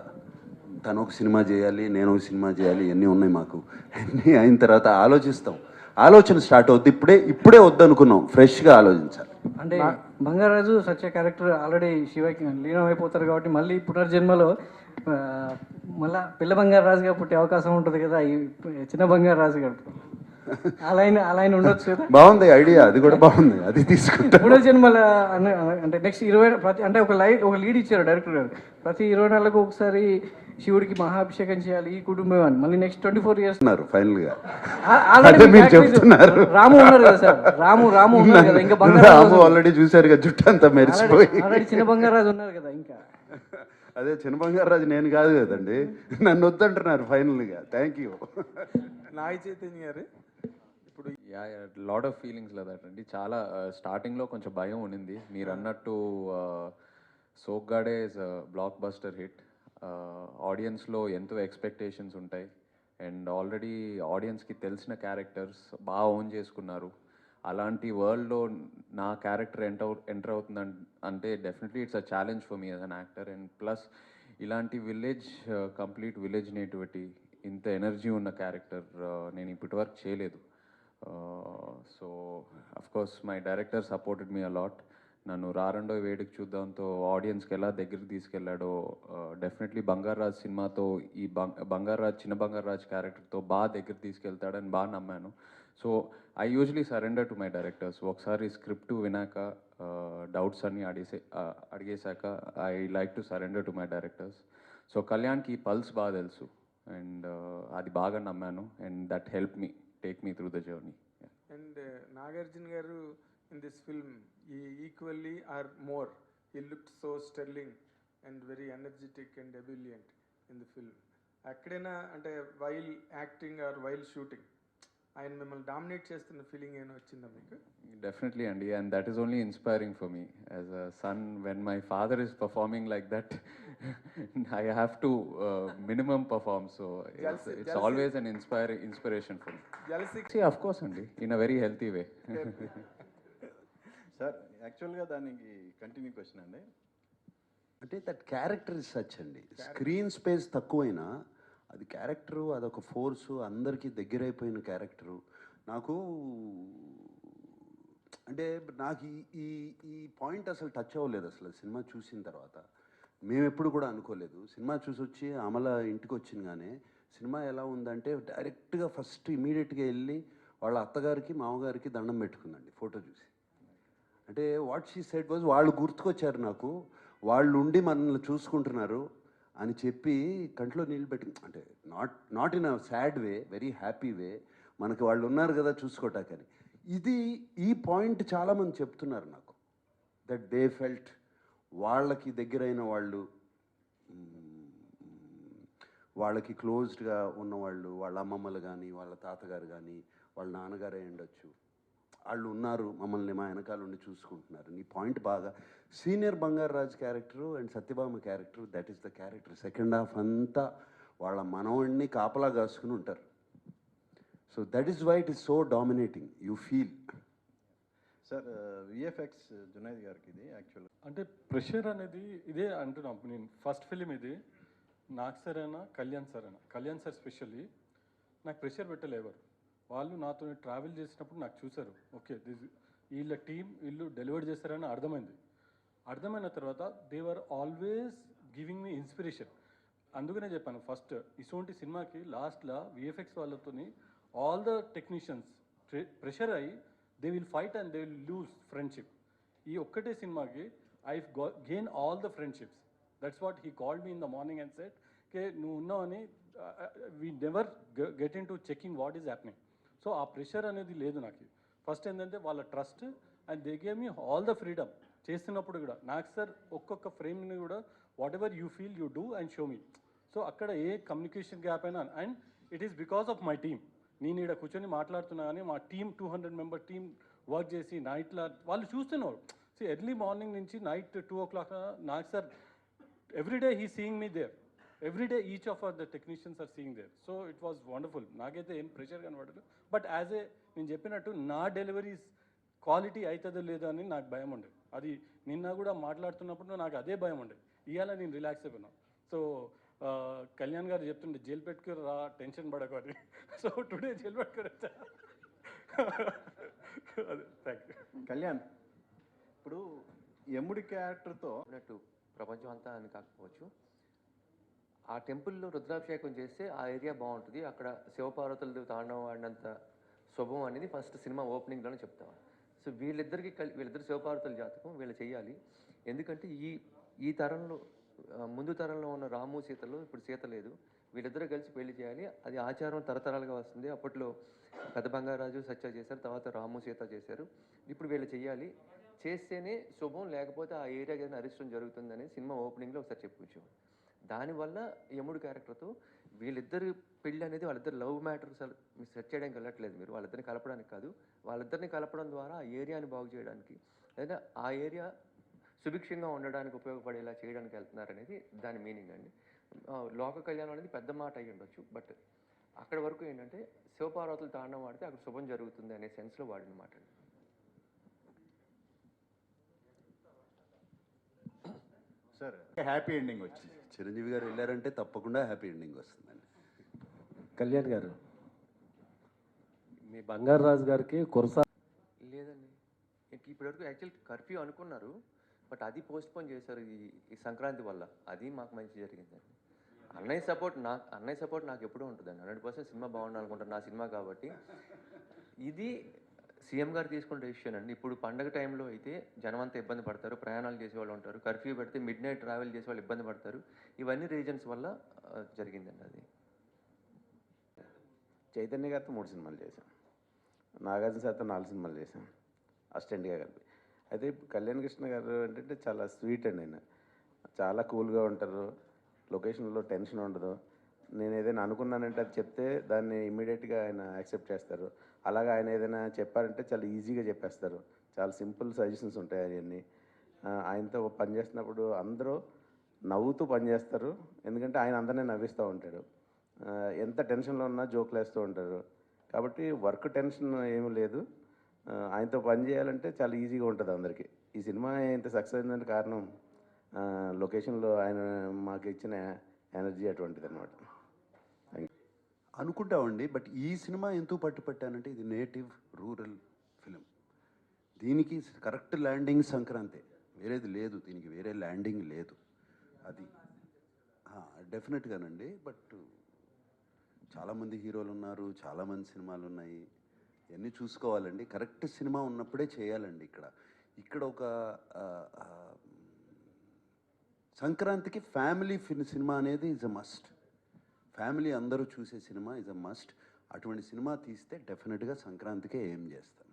తను ఒక సినిమా చేయాలి, నేను ఒక సినిమా చేయాలి, ఇవన్నీ ఉన్నాయి మాకు. అన్నీ అయిన తర్వాత ఆలోచిస్తాం, ఆలోచన స్టార్ట్ అవుద్ది. ఇప్పుడే వద్దనుకున్నాం, ఫ్రెష్గా ఆలోచించాలి. అంటే బంగారాజు సత్య క్యారెక్టర్ ఆల్రెడీ శివకి లీనం అయిపోతారు కాబట్టి మళ్ళీ పునర్జన్మలో మళ్ళా పిల్ల బంగారు రాజుగా పుట్టే అవకాశం ఉంటుంది కదా ఈ చిన్న బంగారు రాజు గారు. అలా అయినా ఉండొచ్చు కదా. బాగుంది ఐడియా, అది కూడా బాగుంది, అది తీసుకుంటా. పునర్జన్మల అంటే నెక్స్ట్ 20 అంటే ఒక లీడ్ ఇచ్చారు డైరెక్టర్ గారు, ప్రతి 20 నెలలకు ఒకసారి శివుడికి మహాభిషేకం చేయాలి ఈ కుటుంబం అని. మళ్ళీ నెక్స్ట్ 24 years ఫైనల్ గా మీరు చెప్తున్నారు. రాము ఉన్నారు కదా సార్, రాము ఉన్నారు కదా, ఇంకా బంగారాజు ఆల్రెడీ చూసారు కదా, జుట్టు అంతా మెరిసిపోయి. ఆల్రెడీ చిన్న బంగారాజు ఉన్నారు కదా ఇంకా. అదే చిన్న బంగారాజు నేను కాదు కదండి, నన్ను వద్దంటున్నారు ఫైనల్గా. Thank you. నాగ చైతన్య గారు ఇప్పుడు లాట్ ఆఫ్ ఫీలింగ్స్ లేదండి. చాలా స్టార్టింగ్లో కొంచెం భయం ఉండింది. మీరు అన్నట్టు Soggade is blockbuster hit. ఆడియన్స్లో ఎంతో ఎక్స్పెక్టేషన్స్ ఉంటాయి అండ్ ఆల్రెడీ ఆడియన్స్కి తెలిసిన క్యారెక్టర్స్ బాగా ఓన్ చేసుకున్నారు. అలాంటి వరల్డ్లో నా క్యారెక్టర్ ఎంటర్ అవుతుంది అంటే definitely it's a challenge for me as an actor. And plus ఇలాంటి కంప్లీట్ విలేజ్ నేటివిటీ, ఇంత ఎనర్జీ ఉన్న క్యారెక్టర్ నేను ఇప్పటి వరకు చేయలేదు. So of course my director supported me a lot. నన్ను రారండో వేడికి చూద్దాంతో ఆడియన్స్కి ఎలా దగ్గరికి తీసుకెళ్ళాడో, డెఫినెట్లీ బంగారాజ్ సినిమాతో ఈ చిన్న బంగారాజ్ క్యారెక్టర్తో బాగా దగ్గర తీసుకెళ్తాడని బాగా నమ్మాను. So I usually surrender to my directors. ఒకసారి స్క్రిప్ట్ వినాక డౌట్స్ అన్నీ అడిగేశాక I like to surrender to my directors. So కళ్యాణ్కి పల్స్ బాగా తెలుసు అండ్ అది బాగా నమ్మాను and that help me take me through the journey. And Nagarjuna garu in this film equally or more he looked so sterling and very energetic and ebullient in the film. ఎక్కడైనా అంటే while acting or while shooting ఆయన మిమ్మల్ని dominate చేస్తున్న feeling ఏమైనా వచ్చిందా మీకు? Definitely, Andy, and that is only inspiring for me as a son. When my father is performing like that, I have to minimum perform. So it's always an inspiration for me. Jealousy? See, of course, Andy, in a very healthy way. Sir యాక్చువల్గా దానికి continue question అండి. అంటే that character is such అండి, screen space తక్కువైనా అది character, అదొక force, అందరికీ దగ్గరైపోయిన character. నాకు ఈ పాయింట్ అసలు టచ్ అవ్వలేదు అసలు సినిమా చూసిన తర్వాత. మేము ఎప్పుడు కూడా అనుకోలేదు. సినిమా చూసి వచ్చి అమల ఇంటికి వచ్చినగానే సినిమా ఎలా ఉందంటే డైరెక్ట్గా ఫస్ట్ ఇమీడియట్గా వెళ్ళి వాళ్ళ అత్తగారికి మామగారికి దండం పెట్టుకుందండి ఫోటో చూసి. అంటే వాట్ షీ సెడ్ వాజ్, వాళ్ళు గుర్తుకొచ్చారు నాకు, వాళ్ళు ఉండి మనల్ని చూసుకుంటున్నారు అని చెప్పి కంట్లో నీళ్ళు పెట్టి, అంటే not in a sad way, very happy way, మనకి వాళ్ళు ఉన్నారు కదా చూసుకోటాకని. ఈ పాయింట్ చాలామంది చెప్తున్నారు నాకు, దట్ దే ఫెల్ట్ వాళ్ళకి దగ్గరైన వాళ్ళు, వాళ్ళకి క్లోజ్డ్గా ఉన్నవాళ్ళు, వాళ్ళ అమ్మమ్మలు కానీ వాళ్ళ తాతగారు కానీ వాళ్ళ నాన్నగారే ఉండొచ్చు, వాళ్ళు ఉన్నారు మమ్మల్ని మా వెనకాల ఉండి చూసుకుంటున్నారు. నీ పాయింట్ బాగా senior Bangaraj character and Satyabhama character, that is the character. Second half అంతా వాళ్ళ మనవడిని కాపలా కాసుకుని ఉంటారు. So that is why it is so dominating, you feel. Sir VFX Junaid గారికి ఇది యాక్చువల్గా అంటే ప్రెషర్ అనేది ఇదే అంటున్నాం. నేను ఫస్ట్ ఫిలిం ఇది. నాకు సార్ అయినా కళ్యాణ్ సార్ అయినా, కళ్యాణ్ సార్ స్పెషల్లీ నాకు ప్రెషర్ పెట్టలేవారు. వాళ్ళు నాతో ట్రావెల్ చేసినప్పుడు నాకు చూశారు, ఓకే వీళ్ళ టీం వీళ్ళు డెలివర్ చేస్తారని అర్థమైంది. అర్థమైన తర్వాత they were always giving me inspiration. అందుకనే చెప్పాను ఫస్ట్ ఇటువంటి సినిమాకి లాస్ట్లో విఎఫ్ఎక్స్ వాళ్ళతోని ఆల్ ద టెక్నీషియన్స్ ప్రెషర్ అయ్యి they will fight and they will lose friendship. ఈ ఒక్కటే సినిమాకి I gain all the friendships. That's what he called me in the morning and set కే నువ్వు ఉన్నావని we never get into checking what is happening. So ఆ pressure అనేది లేదు నాకు. ఫస్ట్ ఏంటంటే వాళ్ళ trust and they gave me all the freedom. చేస్తున్నప్పుడు కూడా నాకు సార్ ఒక్కొక్క ఫ్రేమ్ని కూడా what ever you feel you do and show me. So అక్కడ ఏ కమ్యూనికేషన్ గ్యాప్ అయినా and it is because of my team. నేను ఇక్కడ కూర్చొని మాట్లాడుతున్నా కానీ మా టీమ్ 200 మెంబర్ టీమ్ వర్క్ చేసి నైట్లో వాళ్ళు చూస్తున్నారు. సో ఎర్లీ మార్నింగ్ నుంచి నైట్ 2 o'clock నాకు sir everyday he seeing me there. Everyday each of the technicians are seeing there. So it was wonderful. నాకైతే ఏం ప్రెషర్ కనబడదు. బట్ యాజ్ ఏ నేను చెప్పినట్టు నా డెలివరీస్ క్వాలిటీ అవుతుందో లేదో అని నాకు భయం ఉండేది. అది నిన్న కూడా మాట్లాడుతున్నప్పుడు నాకు అదే భయం ఉండేది. ఇవాళ నేను రిలాక్స్ అయిపోయినా. సో కళ్యాణ్ గారు చెప్తుండే జైలు పెట్టుకుని రా టెన్షన్ పడకూడదు. సో టుడే జైలు పెట్టుకుని వచ్చా. అదే థ్యాంక్ యూ. కళ్యాణ్, ఇప్పుడు యముడి క్యారెక్టర్తో అన్నట్టు ప్రపంచం అంతా అని కాకపోవచ్చు, ఆ టెంపుల్లో రుద్రాభిషేకం చేస్తే ఆ ఏరియా బాగుంటుంది, అక్కడ శివపార్వతులు తాండవం ఆడినంత శుభం అనేది ఫస్ట్ సినిమా ఓపెనింగ్లోనే చెప్తాం. సో వీళ్ళిద్దరు శివపార్వతుల జాతకం వీళ్ళు చేయాలి. ఎందుకంటే ఈ తరంలో ముందు తరంలో ఉన్న రాము సీతలు ఇప్పుడు సీత లేదు, వీళ్ళిద్దరూ కలిసి పెళ్లి చేయాలి. అది ఆచారం తరతరాలుగా వస్తుంది. అప్పట్లో పెద్ద బంగారాజు సత్య చేశారు, తర్వాత రాము సీత చేశారు. ఇప్పుడు వీళ్ళు చేయాలి, చేస్తేనే శుభం, లేకపోతే ఆ ఏరియాకి ఏదైనా అరిష్టం జరుగుతుంది అనేది సినిమా ఓపెనింగ్లో ఒకసారి చెప్పుకోవచ్చు. దానివల్ల యముడు క్యారెక్టర్తో వీళ్ళిద్దరు పెళ్ళి అనేది వాళ్ళిద్దరు లవ్ మ్యాటర్ సెట్ చేయడానికి వెళ్ళట్లేదు మీరు, వాళ్ళిద్దరిని కలపడానికి కాదు, వాళ్ళిద్దరిని కలపడం ద్వారా ఆ ఏరియాని బాగు చేయడానికి లేదా ఆ ఏరియా సుభిక్షంగా ఉండడానికి ఉపయోగపడేలా చేయడానికి వెళ్తున్నారు అనేది దాని మీనింగ్ అండి. లోక కళ్యాణం అనేది పెద్ద మాట అయ్యి ఉండొచ్చు, బట్ అక్కడ వరకు ఏంటంటే శివపార్వతులు తాండం వాడితే అక్కడ శుభం జరుగుతుంది అనే సెన్స్లో వాడిన మాట అండి. సార్ హ్యాపీ ఎండింగ్ వచ్చింది. చిరంజీవి గారు వెళ్ళారంటే తప్పకుండా హ్యాపీ ఎండింగ్ వస్తుందండి. కళ్యాణ్ గారు, మీ బంగారు రాజు గారికి కురసా లేదండి, ఇప్పటివరకు యాక్చువల్ కర్ఫ్యూ అనుకున్నారు, బట్ అది పోస్ట్పోన్ చేశారు ఈ సంక్రాంతి వల్ల. అది మాకు మంచి జరిగిందండి. అన్నయ్య సపోర్ట్ నాకు ఎప్పుడూ ఉంటుందండి. 100% సినిమా బాగుండాలనుకుంటాను, నా సినిమా కాబట్టి. ఇది సీఎం గారు తీసుకున్న డెసిషన్ అండి. ఇప్పుడు పండగ టైంలో అయితే జనం అంతా ఇబ్బంది పడతారు, ప్రయాణాలు చేసేవాళ్ళు ఉంటారు, కర్ఫ్యూ పెడితే మిడ్ నైట్ ట్రావెల్ చేసే వాళ్ళు ఇబ్బంది పడతారు. ఇవన్నీ రీజన్స్ వల్ల జరిగిందండి. అది చైతన్య గారితో 3 సినిమాలు చేశాం, నాగార్జున సార్తో 4 సినిమాలు చేశాం అసిస్టెంట్గా కలిపి. అయితే కళ్యాణ్ కృష్ణ గారు ఏంటంటే చాలా స్వీట్ అండి. ఆయన చాలా కూల్గా ఉంటారు, లొకేషన్లో టెన్షన్ ఉండదు. నేను ఏదైనా అనుకున్నానంటే అది చెప్తే దాన్ని ఇమ్మీడియట్గా ఆయన యాక్సెప్ట్ చేస్తారు. అలాగే ఆయన ఏదైనా చెప్పారంటే చాలా ఈజీగా చెప్పేస్తారు. చాలా సింపుల్ సజెషన్స్ ఉంటాయి అవన్నీ. ఆయనతో పనిచేస్తున్నప్పుడు అందరూ నవ్వుతూ పనిచేస్తారు, ఎందుకంటే ఆయన అందరినీ నవ్విస్తూ ఉంటాడు. ఎంత టెన్షన్లో ఉన్నా జోకులు వేస్తూ ఉంటారు. కాబట్టి వర్క్ టెన్షన్ ఏమీ లేదు. ఆయనతో పని చేయాలంటే చాలా ఈజీగా ఉంటుంది అందరికీ. ఈ సినిమా ఇంత సక్సెస్ అయిందంటే కారణం లొకేషన్లో ఆయన మాకు ఇచ్చిన ఎనర్జీ అటువంటిది అనమాట. అనుకుంటామండి, బట్ ఈ సినిమా ఎందుకు పట్టుపట్టానంటే ఇది నేటివ్ రూరల్ ఫిలిం. దీనికి కరెక్ట్ ల్యాండింగ్ సంక్రాంతి, వేరేది లేదు, దీనికి వేరే ల్యాండింగ్ లేదు. అది డెఫినెట్గానండి. బట్ చాలామంది హీరోలు ఉన్నారు, చాలామంది సినిమాలు ఉన్నాయి, ఇవన్నీ చూసుకోవాలండి. కరెక్ట్ సినిమా ఉన్నప్పుడే చేయాలండి. ఇక్కడ ఒక సంక్రాంతికి ఫ్యామిలీ సినిమా అనేది ఈజ్ అ మస్ట్. ఫ్యామిలీ అందరూ చూసే సినిమా ఈజ్ అ మస్ట్. అటువంటి సినిమా తీస్తే డెఫినెట్గా సంక్రాంతికే ఏం చేస్తాను.